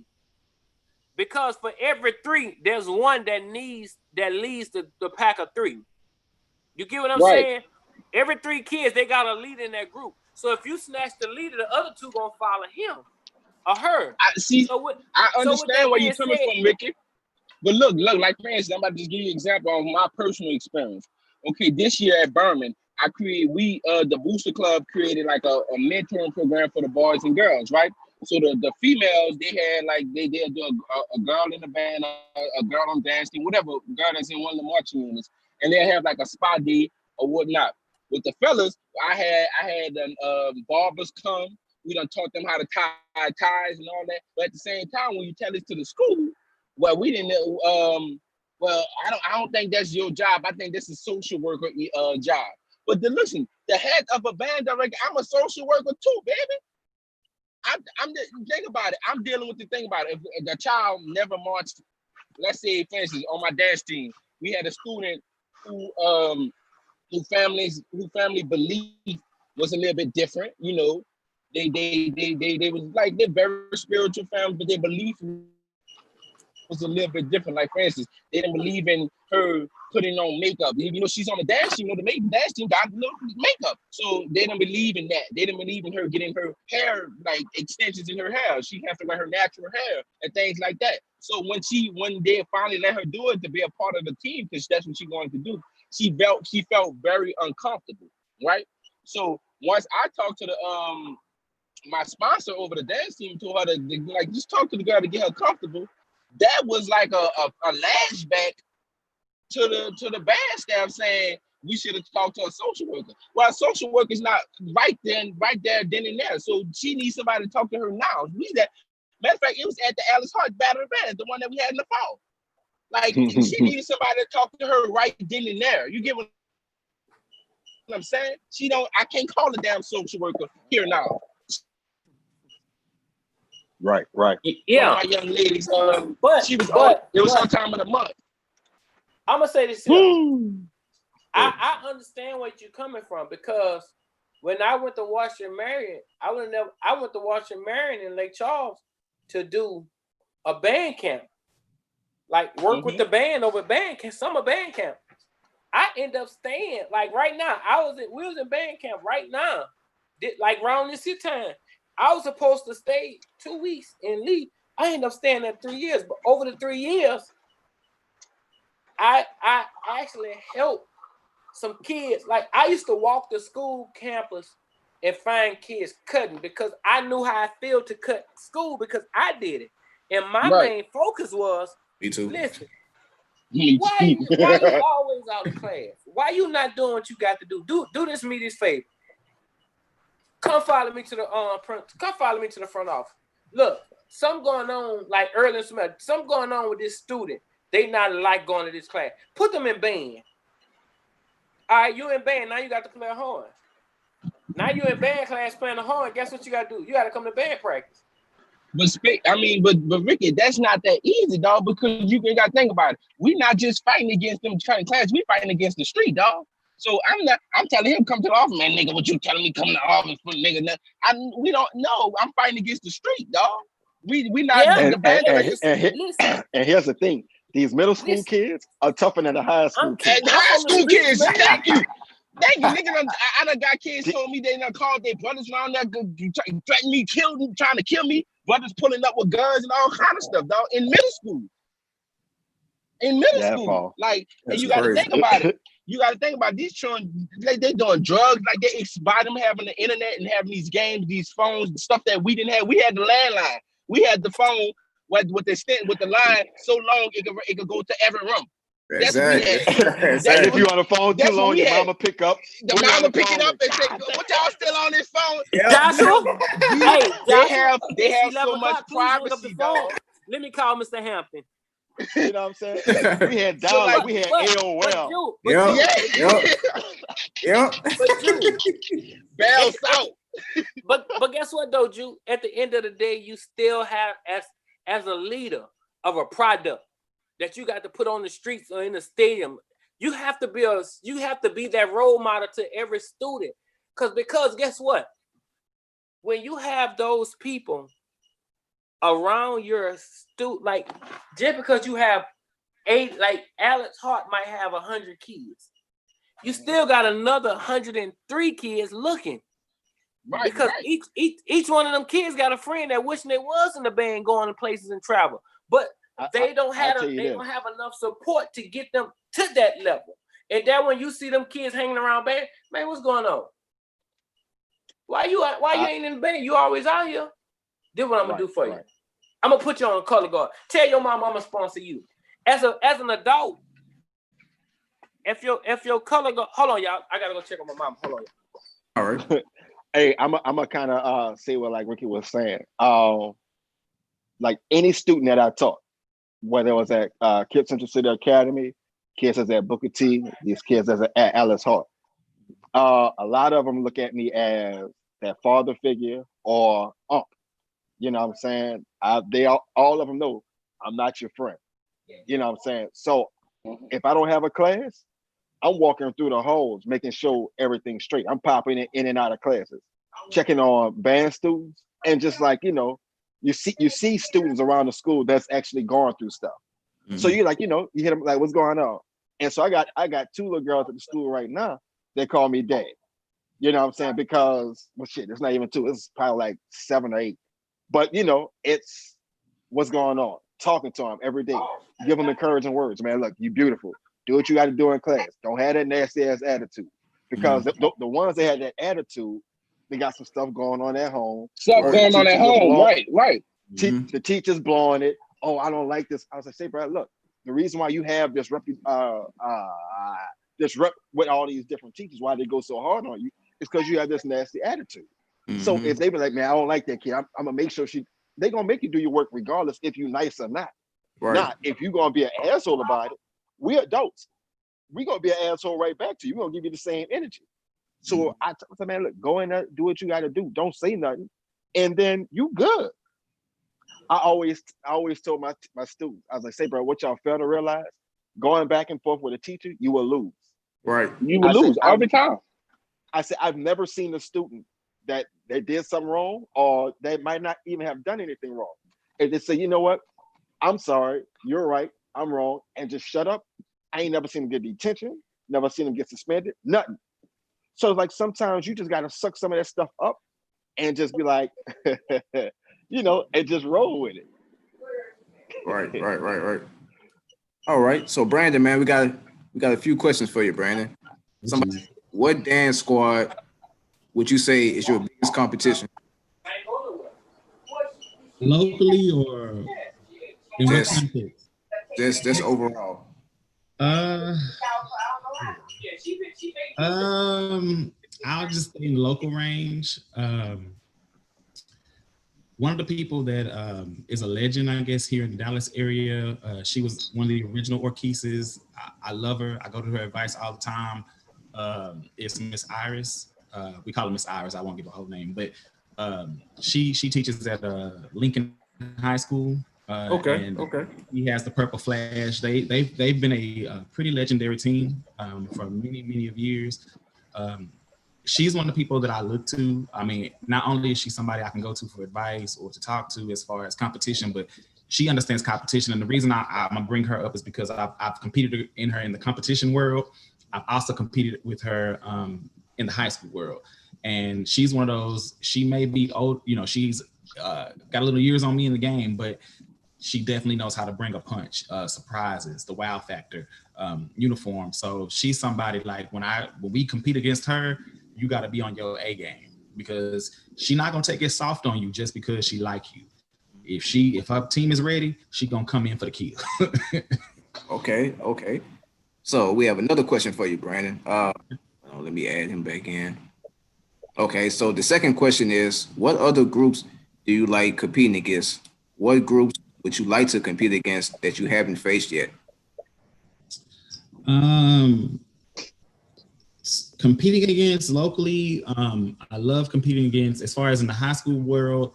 Because for every 3, there's one that leads the pack of 3. You get what I'm saying? Every 3 kids, they got a leader in that group. So if you snatch the leader, the other 2 gonna follow him or her. I understand where you're coming from, Ricky. But look, like for instance, I'm about to just give you an example of my personal experience. Okay, this year at Berman, the Booster Club created like a mentoring program for the boys and girls, right? So the females, they had like they'll do a girl in the band, a girl on dance team, whatever girl that's in one of the marching units, and they'll have like a spa day or whatnot. With the fellas, I had barbers come. We done taught them how to tie ties and all that. But at the same time, when you tell this to the school, well, we didn't. Well, I don't think that's your job. I think this is social worker job. But listen, the head of a band director, I'm a social worker too, baby. I'm think about it. I'm dealing with the thing about it. If the child never marched, let's say, for instance, on my dance team, we had a student who family belief was a little bit different. You know, they was like, they're very spiritual family, but their belief was a little bit different. Like, for instance, they didn't believe in her putting on makeup. You know, she's on the dance team. You know, the dance team got makeup. So they didn't believe in that. They didn't believe in her getting her hair, like extensions in her hair. She had to wear her natural hair and things like that. So when they finally let her do it to be a part of the team, because that's what she wanted to do, she felt very uncomfortable, right? So once I talked to the my sponsor over the dance team, told her to like just talk to the girl to get her comfortable. That was like a lashback to the band staff saying we should have talked to a social worker. Well, a social worker is not right there, then and there. So she needs somebody to talk to her now. Matter of fact, it was at the Alice Hart Battle Band, the one that we had in the fall. Like, she needed somebody to talk to her right then and there. You get what I'm saying? I can't call a damn social worker here now. Right. Yeah. My young ladies, but it was sometime in the month. I'm gonna say this here. I understand where you're coming from, because when I went to Washington Marion, I went to Washington Marion in Lake Charles to do a band camp, like work with the band over band camp, summer band camp. I end up staying, like right now. We was in band camp right now, like around this time. I was supposed to stay 2 weeks and leave. I ended up staying there 3 years, but over the 3 years, I actually helped some kids. Like, I used to walk the school campus and find kids cutting, because I knew how I feel to cut school, because I did it. And my main focus was, me too. Listen, why you always out of class? Why you not doing what you got to do? Do this favor. Come follow me to the front office. Look, something going on, like early in semester, something going on with this student. They not like going to this class. Put them in band. All right, you in band, now you got to play a horn. Now you in band class playing the horn, guess what you got to do? You got to come to band practice. But Ricky, that's not that easy, dog, because you got to think about it. We're not just fighting against them trying class, we fighting against the street, dog. So I'm telling him, come to the office, man, nigga, what you telling me come to the office for, nigga? We don't know. I'm fighting against the street, dog. We not the band. And here's the thing. These middle school kids are tougher than the high school kids. And high school kids, thank you. Nigga, I done got kids told me they done called their brothers around there, threatening me, trying to kill me. Brothers pulling up with guns and all kind of stuff, dog, in middle school. Paul. Like, and you got to think about it. You got to think about these children, like they doing drugs, like they by them having the internet and having these games, these phones, stuff that we didn't have. We had the landline. We had the phone with the line so long it could go to every room. Exactly. If you on the phone too long, your mama pick up. The mama pick it up and say, "What y'all still on this phone?" Joshua, they have so much privacy, dog. Let me call Mr. Hampton. You know what I'm saying? We had dial-up, we had AOL. Yeah. Bell South. But guess what though, Ju? At the end of the day, you still have as a leader of a product that you got to put on the streets or in the stadium. You have to be that role model to every student. Because guess what? When you have those people around your student, like just because you have 8, like Alex Hart might have 100 kids, you still got another 103 kids looking. Right, because each one of them kids got a friend that wishing they was in the band, going to places and travel, but they don't have enough support to get them to that level. And then when you see them kids hanging around band, man, what's going on? Why you ain't in the band? You always out here. This what I'm gonna do for you. I'm gonna put you on a color guard. Tell your mom I'm gonna sponsor you. As an adult, if your color guard, hold on, y'all. I gotta go check on my mom. Hold on. All right. Hey, I'm a kind of say what like Ricky was saying. Like any student that I taught, whether it was at Kip Central City Academy, kids that's at Booker T, these kids that's at Alice Hart. A lot of them look at me as that father figure or uncle. You know what I'm saying? All of them know I'm not your friend. You know what I'm saying? So if I don't have a class, I'm walking through the halls, making sure everything's straight. I'm popping in and out of classes, checking on band students, and just like, you see students around the school that's actually going through stuff. Mm-hmm. So you're like, you hit them like, what's going on? And so I got two little girls at the school right now. They call me dad. You know what I'm saying? Because, well, shit, it's not even two. It's probably like 7 or 8. But, it's what's going on. Talking to them every day. Give them encouraging words. Man, look, you beautiful. Do what you got to do in class. Don't have that nasty ass attitude. Because the ones that had that attitude, they got some stuff going on at home. Stuff going on at home, right. The teacher's blowing it. Oh, I don't like this. I was like, say, bro, look, the reason why you have this rep with all these different teachers, why they go so hard on you, is because you have this nasty attitude. Mm-hmm. So if they be like, man, I don't like that kid, I'm gonna make sure they're gonna make you do your work regardless if you're nice or not. Right. Not if you're gonna be an asshole about it. We adults, we gonna be an asshole right back to you. We're gonna give you the same energy. So I said, man, look, go in there, do what you gotta do. Don't say nothing. And then you good. I always told my students, I was like, say, bro, what y'all fail to realize, going back and forth with a teacher, you will lose. Right. You will lose every time. I said, I've never seen a student that they did something wrong or they might not even have done anything wrong. And they say, you know what? I'm sorry. You're right. I'm wrong. And just shut up. I ain't never seen them get detention. Never seen them get suspended. Nothing. So it's like sometimes you just got to suck some of that stuff up and just be like, and just roll with it. Right. All right. So Brandon, man, we got a few questions for you, Brandon. What dance squad would you say is your biggest competition? Locally or in what context? Just overall. I'll just stay in the local range. One of the people that is a legend, I guess, here in the Dallas area, she was one of the original Orcheses. I love her. I go to her advice all the time. It's Miss Iris. We call her Miss Iris. I won't give her whole name, but she teaches at Lincoln High School. Okay. He has the Purple Flash. They've been a pretty legendary team for many years. She's one of the people that I look to. I mean, not only is she somebody I can go to for advice or to talk to as far as competition, but she understands competition. And the reason I'm gonna bring her up is because I've competed in the competition world. I've also competed with her in the high school world. And she's one of those, she may be old, she's got a little years on me in the game, but she definitely knows how to bring a punch, surprises, the wow factor, uniform. So she's somebody like when we compete against her, you got to be on your A game because she's not gonna take it soft on you just because she like you. If her team is ready, she gonna come in for the kill. Okay. So we have another question for you, Brandon. Let me add him back in. Okay, so the second question is, what other groups do you like competing against? What groups would you like to compete against that you haven't faced yet? Competing against locally, I love competing against, as far as in the high school world,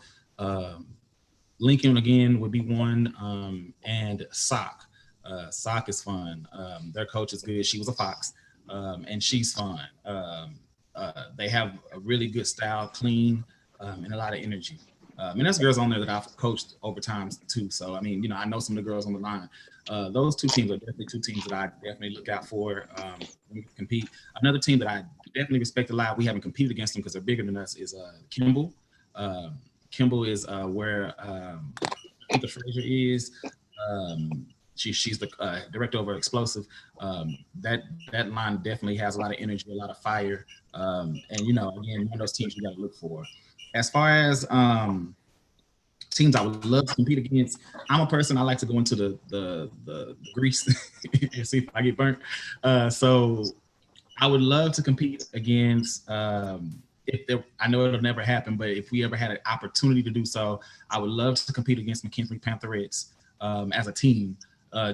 Lincoln again would be one, and SOC. SOC is fun. Their coach is good. She was a Fox, and she's fun. They have a really good style, clean, and a lot of energy. And there's girls on there that I've coached over time too. So, I mean, I know some of the girls on the line. Those two teams are definitely two teams that I definitely look out for when we compete. Another team that I definitely respect a lot, we haven't competed against them because they're bigger than us, is Kimball. Kimball is where the Fraser is. She's the director over Explosive. That line definitely has a lot of energy, a lot of fire. And, again, one of those teams you got to look for. As far as teams I would love to compete against, I'm a person, I like to go into the grease and see if I get burnt. So I would love to compete against I know it'll never happen, but if we ever had an opportunity to do so, I would love to compete against McKinley Pantherettes as a team,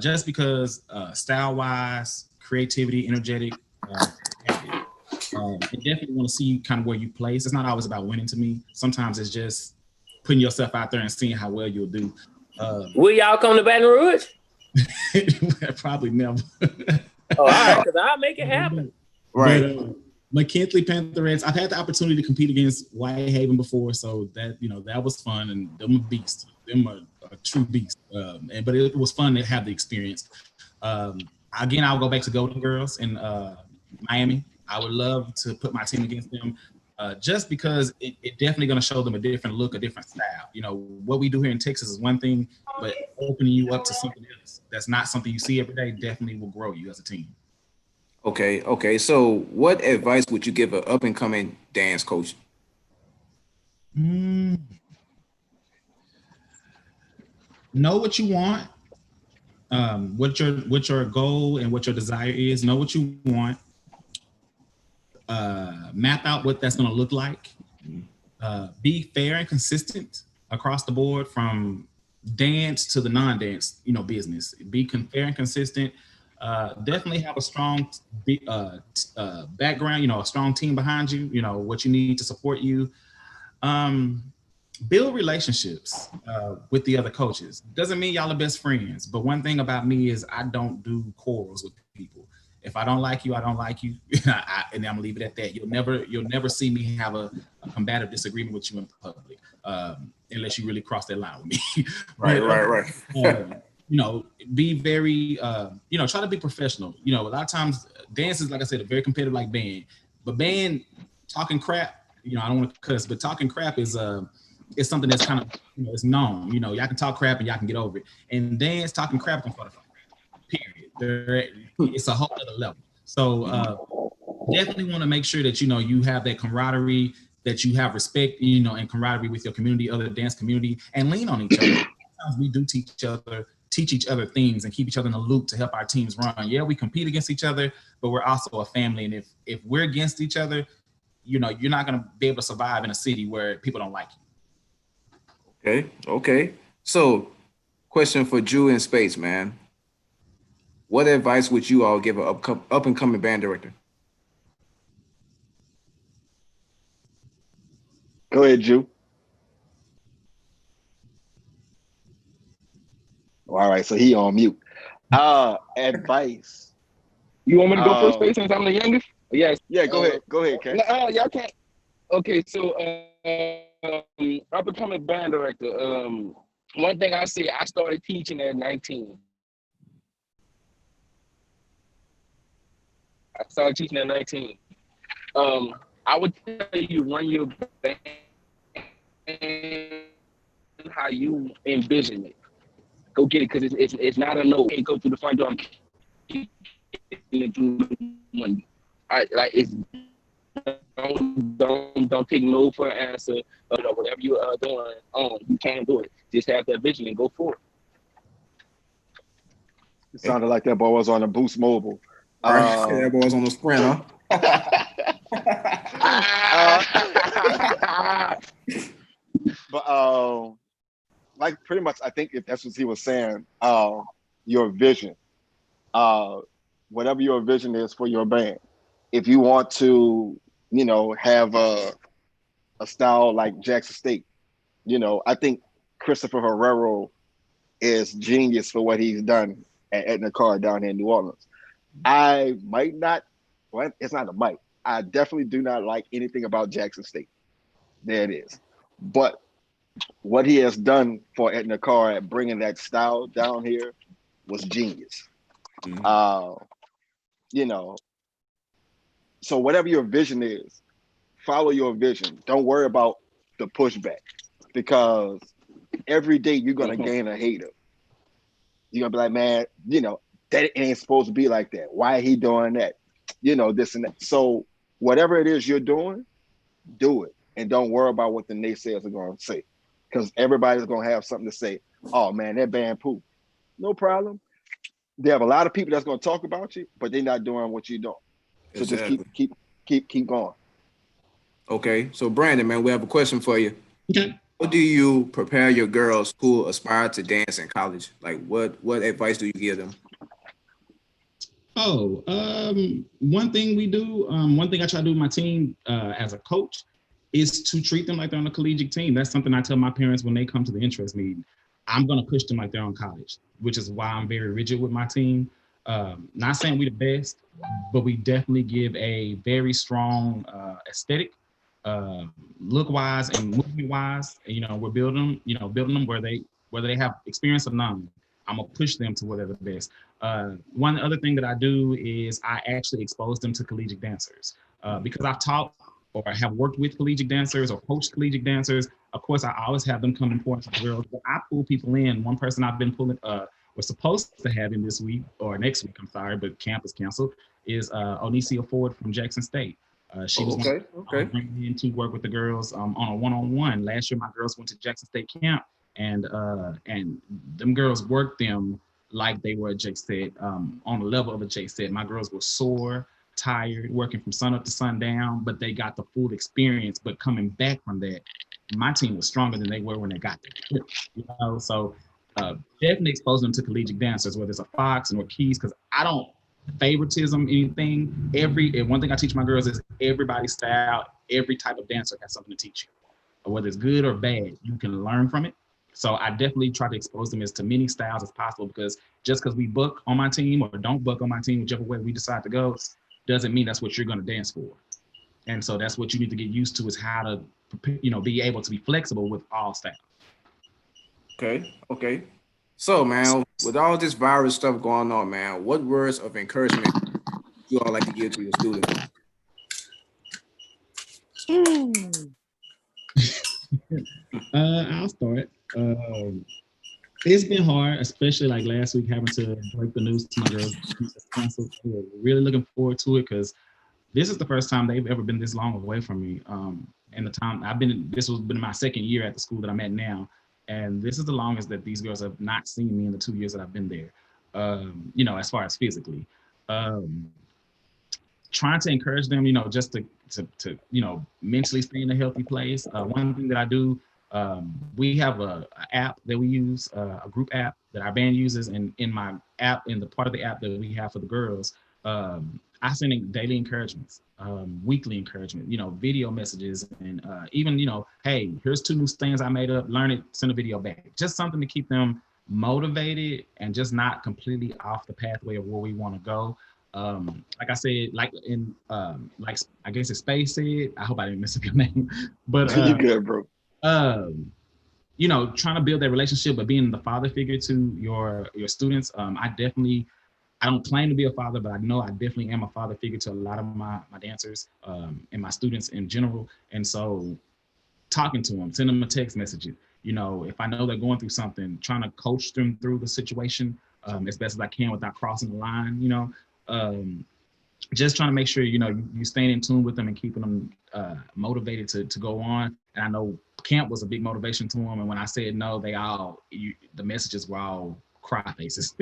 just because style-wise, creativity, energetic, I definitely want to see kind of where you place. It's not always about winning to me. Sometimes it's just putting yourself out there and seeing how well you'll do. Will y'all come to Baton Rouge? Probably never. All right, because I'll make it happen. Right. But, McKinley Pantherettes, I've had the opportunity to compete against Whitehaven before, so that that was fun, and them a beast. Them a true beast. But it was fun to have the experience. Again, I'll go back to Golden Girls in Miami. I would love to put my team against them, just because it definitely going to show them a different look, a different style. What we do here in Texas is one thing, but opening you up to something else that's not something you see every day definitely will grow you as a team. Okay. So, what advice would you give an up and coming dance coach? Know what you want, what your goal and what your desire is. Know what you want. Map out what that's going to look like. Be fair and consistent across the board, from dance to the non-dance, business. Be fair and consistent. Definitely have a strong background, a strong team behind you, what you need to support you. Build relationships with the other coaches. Doesn't mean y'all are best friends, but one thing about me is I don't do quarrels with people. If I don't like you, I don't like you, and I'm gonna leave it at that. You'll never see me have a combative disagreement with you in public, unless you really cross that line with me. Right. Be very, try to be professional. A lot of times dance is, like I said, a very competitive like band, but band talking crap, I don't want to cuss, but talking crap is something that's kind of, it's known. Y'all can talk crap and y'all can get over it. And dance talking crap can fight. Period. It's a whole other level. So definitely want to make sure that you have that camaraderie, that you have respect, and camaraderie with your community, other dance community, and lean on each other. Sometimes we do teach each other things and keep each other in the loop to help our teams run. Yeah, we compete against each other, but we're also a family. And if we're against each other, you're not going to be able to survive in a city where people don't like you. Okay. So, question for Drew and Speights, man. What advice would you all give an up and coming band director? Go ahead, Drew. All right, so he on mute. Advice. You want me to go first, Speights, since I'm the youngest? Yes. Yeah, go ahead. Go ahead, Ken. Y'all can't. Okay, so up and coming band director. One thing I say, I started teaching at 19. I started teaching at 19. I would tell you, run your band how you envision it. Go get it, because it's not a no. Hey, go through the front door. Don't take no for an answer. Whatever you are doing, you can do it. Just have that vision and go for it. It sounded like that boy was on a Boost Mobile. That boy was on the Sprint, huh? But like pretty much, I think if that's what he was saying, your vision, whatever your vision is for your band. If you want to, have a style like Jackson State, I think Christopher Herrero is genius for what he's done at Etna Carr down here in New Orleans. I might not, well, it's not a might. I definitely do not like anything about Jackson State. There it is. But what he has done for Etna Carr at bringing that style down here was genius. Mm-hmm. So whatever your vision is, follow your vision. Don't worry about the pushback, because every day you're going to gain a hater. You're going to be like, man, that ain't supposed to be like that. Why he doing that? This and that. So whatever it is you're doing, do it. And don't worry about what the naysayers are going to say, because everybody's going to have something to say. Oh, man, that band poop. No problem. They have a lot of people that's going to talk about you, but they're not doing what you're doing. So exactly. Just keep going. Okay, so Brandon, man, we have a question for you. Okay. How do you prepare your girls who aspire to dance in college? Like, what advice do you give them? Oh, one thing we do, one thing I try to do with my team as a coach is to treat them like they're on a collegiate team. That's something I tell my parents when they come to the interest meeting. I'm going to push them like they're on college, which is why I'm very rigid with my team. Not saying we're the best, but we definitely give a very strong aesthetic, uh, look wise and movement wise. You know, we're building them, building them whether they have experience or none. I'm gonna push them to where they're the best. One other thing that I do is I actually expose them to collegiate dancers because I've taught or have worked with collegiate dancers or coached collegiate dancers. Of course, I always have them come and pour into the girls, but I pull people in. One person I've been pulling, we're supposed to have in this week or next week, I'm sorry, but camp is canceled, is Onicia Ford from Jackson State. She was bringing in to work with the girls on a one-on-one. Last year, my girls went to Jackson State camp, and them girls worked them like they were a Jake said, on the level of a Jake said. My girls were sore, tired, working from sun up to sundown, but they got the full experience. But coming back from that, my team was stronger than they were when they got there. So definitely expose them to collegiate dancers, whether it's a Fox or Keys, because I don't favoritism anything. One thing I teach my girls is everybody's style, every type of dancer has something to teach you. Whether it's good or bad, you can learn from it. So I definitely try to expose them as to many styles as possible, because just because we book on my team or don't book on my team, whichever way we decide to go, doesn't mean that's what you're going to dance for. And so that's what you need to get used to, is how to, be able to be flexible with all styles. Okay. So, man, with all this virus stuff going on, man, what words of encouragement you all like to give to your students? I'll start. It's been hard, especially like last week, having to break the news to my girls. Canceled. We're really looking forward to it because this is the first time they've ever been this long away from me. And the time this has been my second year at the school that I'm at now, and this is the longest that these girls have not seen me in the 2 years that I've been there. As far as physically, trying to encourage them, just to mentally stay in a healthy place. One thing that I do, we have a app that we use, a group app that our band uses, and in my app, in the part of the app that we have for the girls, I send daily encouragements, weekly encouragement, video messages, and even, hey, here's 2 new things I made up, learn it, send a video back. Just something to keep them motivated and just not completely off the pathway of where we want to go. Like I said, like I guess it's Speights said, I hope I didn't mess up your name, but you good, bro. Trying to build that relationship, but being the father figure to your students. I don't claim to be a father, but I know I definitely am a father figure to a lot of my dancers and my students in general. And so talking to them, send them a text message. If I know they're going through something, trying to coach them through the situation as best as I can without crossing the line, just trying to make sure, you staying in tune with them and keeping them motivated to go on. And I know camp was a big motivation to them. And when I said no, the messages were all cry faces,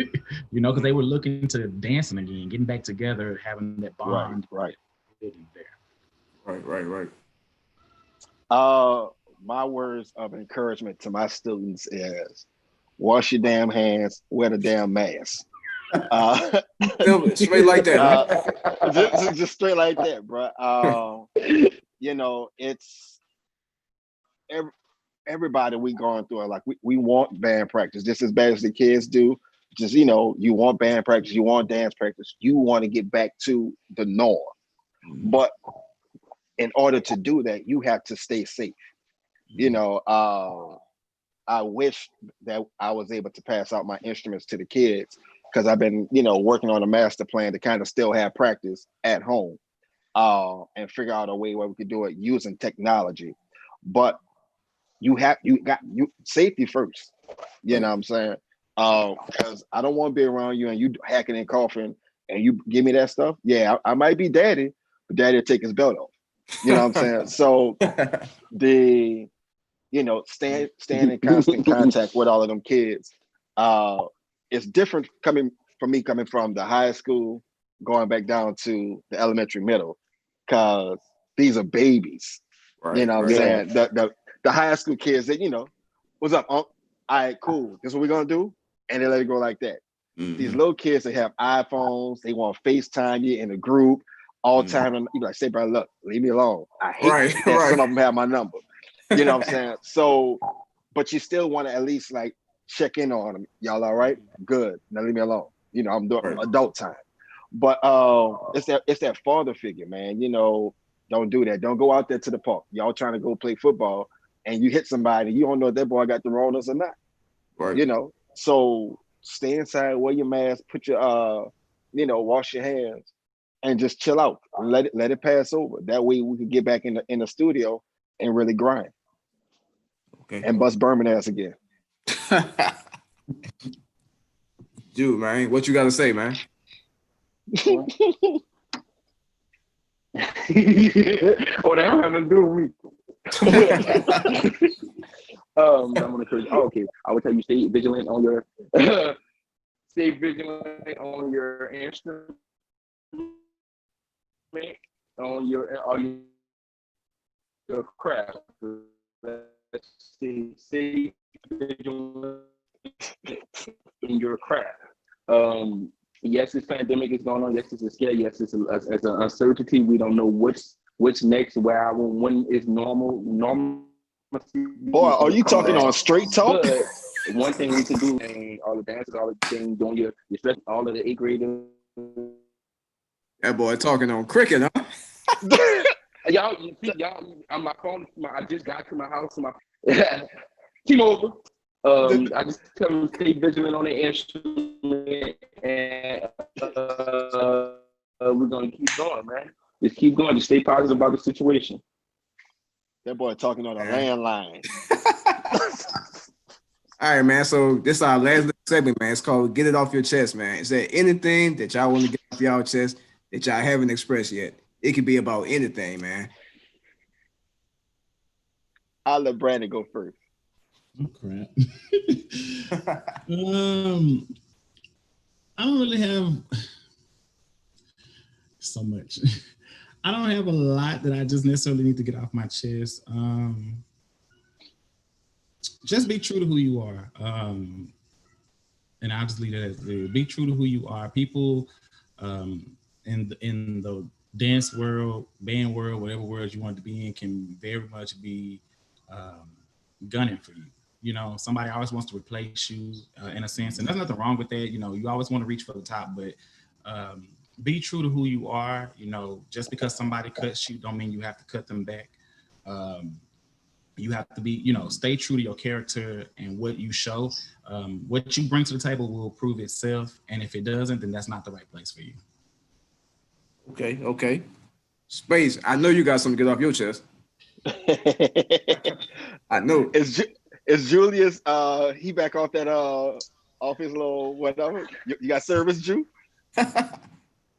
because they were looking to dancing again, getting back together, having that bond. Right. There. Right. My words of encouragement to my students is wash your damn hands, wear the damn mask. Straight like that. Just straight like that, bro. It's everybody we going through it, like we want band practice just as bad as the kids do. Just you want band practice, you want dance practice, you want to get back to the norm. But in order to do that, you have to stay safe. I wish that I was able to pass out my instruments to the kids, because I've been, working on a master plan to kind of still have practice at home and figure out a way where we could do it using technology. But you got safety first. You know what I'm saying? Because I don't want to be around you and you hacking and coughing and you give me that stuff. Yeah, I might be daddy, but daddy will take his belt off. You know what I'm saying? So staying in constant contact with all of them kids. It's different coming from the high school, going back down to the elementary middle, because these are babies. Right, You know what I'm right. saying? The high school kids that, what's up, Unc? All right, cool. This is what we're gonna do. And they let it go like that. These little kids that have iPhones, they want to FaceTime you in a group all the time. And you be like, say, bro, look, leave me alone. I hate that some of them have my number. You know what I'm saying? So, but you still want to at least like check in on them. Y'all all right? Good. Now leave me alone. I'm doing adult time. But it's that father figure, man. Don't do that. Don't go out there to the park. Y'all trying to go play football and you hit somebody, you don't know if that boy got the Ronas or not. Right. So stay inside, wear your mask, put your wash your hands and just chill out. Let it pass over. That way we can get back in the studio and really grind. Okay. And bust Berman ass again. Dude, man, what you gotta say, man? Oh, that don't have to do with me. I'm gonna tell you. Okay, I would tell you stay vigilant on your instrument, on your craft. Let's stay vigilant in your craft. Yes, this pandemic is going on. Yes, it's a scare. Yes, it's an uncertainty. We don't know what's next. When is normal. Boy, are you talking on straight talk? But one thing we can do, and all the dances, all the things, doing your stress, all of the 8th graders. That boy talking on cricket, huh? y'all, on my phone. I just got to my house. T-Mobile. I just tell them to stay vigilant on the instrument, and we're gonna keep going, man. Just keep going. Just stay positive about the situation. That boy talking on a landline. All right, man. So this is our last segment, man. It's called "Get It Off Your Chest," man. Is there anything that y'all want to get off y'all chest that y'all haven't expressed yet? It could be about anything, man. I'll let Brandon go first. Oh crap. I don't really have so much. I don't have a lot that I just necessarily need to get off my chest. Just be true to who you are. And I'll just leave it as there. Be true to who you are. People in the dance world, band world, whatever world you want to be in, can very much be gunning for you. Somebody always wants to replace you in a sense, and there's nothing wrong with that. You always want to reach for the top, but be true to who you are. Just because somebody cuts you don't mean you have to cut them back. You have to be, stay true to your character and what you show. What you bring to the table will prove itself, and if it doesn't, then that's not the right place for you. Okay. Speights, I know you got something to get off your chest. I know. Is Julius he back off that off his little whatever? You got service, Jew?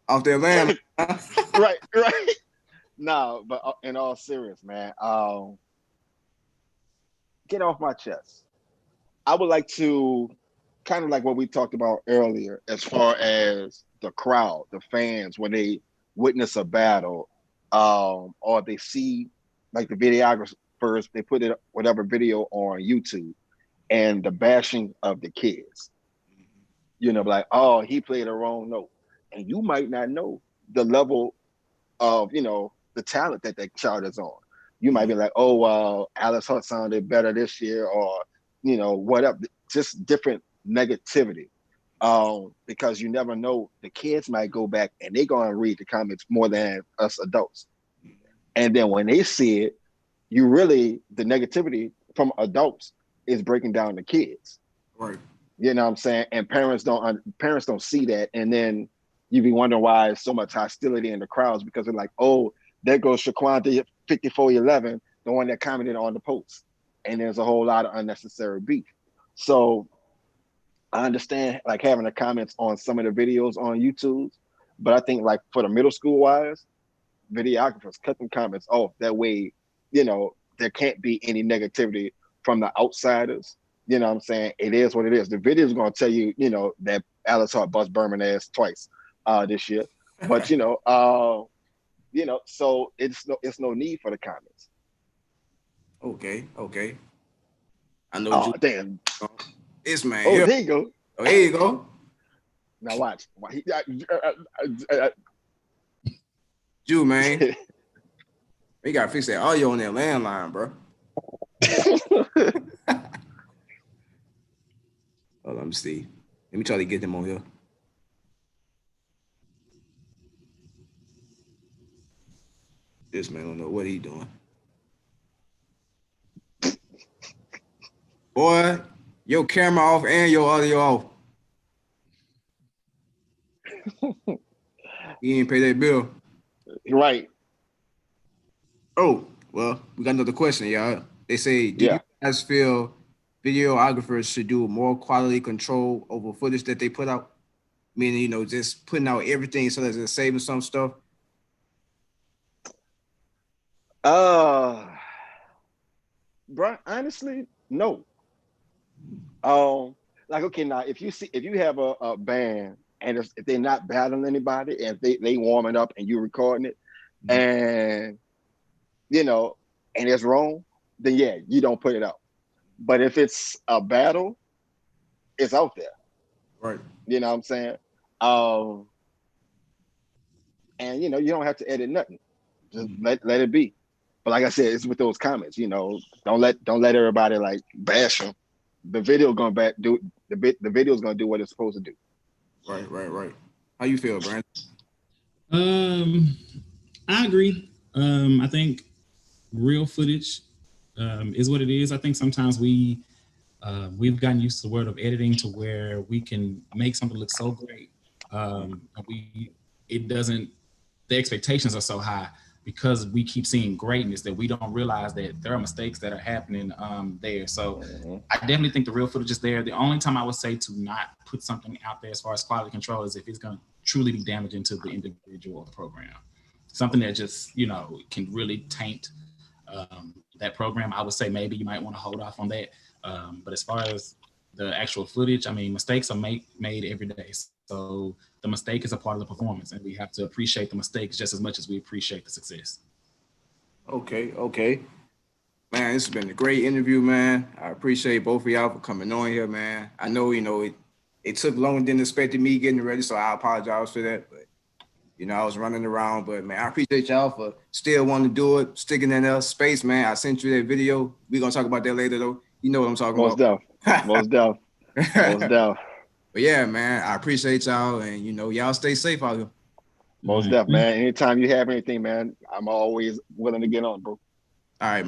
Off their land. right. No, but in all serious, man, get off my chest. I would like to kind of like what we talked about earlier, as far as the crowd, the fans, when they witness a battle, or they see like the videographers, they put it whatever video on YouTube, and the bashing of the kids. Like, oh, he played a wrong note, and you might not know the level of the talent that child is on. You might be like, oh, well, Alice Hunt sounded better this year, or whatever, just different negativity. Because you never know, the kids might go back and they're gonna read the comments more than us adults. And then when they see it, the negativity from adults is breaking down the kids. Right. You know what I'm saying? And parents don't see that. And then you be wondering why there's so much hostility in the crowds, because they're like, oh, there goes Shaquan 5411, the one that commented on the post. And there's a whole lot of unnecessary beef. So I understand like having the comments on some of the videos on YouTube, but I think like for the middle school wise, videographers cut them comments off. That way, there can't be any negativity from the outsiders. You know what I'm saying? It is what it is. The video is going to tell you, that Alice Hart bust Berman ass twice this year. But, so it's no need for the comments. Okay. I know. Oh, damn. This man. Oh, Here. there you go. Oh, there you go. Now watch. Jew, man. We gotta fix that audio on that landline, bro. Oh, let me see. Let me try to get him on here. This man don't know what he doing. Boy, your camera off and your audio off. You ain't pay that bill. Right. Oh, well, we got another question, y'all. They say, do you guys feel videographers should do more quality control over footage that they put out? Meaning, you know, just putting out everything so that it's saving some stuff. Bro, honestly, no. Like, okay, now if you have a band and if they're not battling anybody and they warming up and you recording it, and you know, and it's wrong, then yeah, you don't put it out. But if it's a battle, it's out there. Right. You know what I'm saying? And you know, you don't have to edit nothing. Just let it be. But like I said, it's with those comments, you know, don't let everybody like bash them. The video gonna the video's gonna do what it's supposed to do. Right. How you feel, Brandon? I agree. I think real footage is what it is. I think sometimes we've gotten used to the word of editing to where we can make something look so great. The expectations are so high because we keep seeing greatness that we don't realize that there are mistakes that are happening there. So I definitely think the real footage is there. The only time I would say to not put something out there as far as quality control is if it's going to truly be damaging to the individual or the program. Something that just, you know, can really taint that program. I would say maybe you might want to hold off on that. But as far as the actual footage, I mean, mistakes are made every day. So the mistake is a part of the performance, and we have to appreciate the mistakes just as much as we appreciate the success. Okay. Man, this has been a great interview, man. I appreciate both of y'all for coming on here, man. I know, you know, it took longer than expected me getting ready, so I apologize for that. But, you know, I was running around. But, man, I appreciate y'all for still wanting to do it, sticking in there. Speights, man, I sent you that video. We're going to talk about that later, though. You know what I'm talking about. Most deaf. But, yeah, man, I appreciate y'all. And, you know, y'all stay safe out here. Most deaf, man. Anytime you have anything, man, I'm always willing to get on, bro. All right.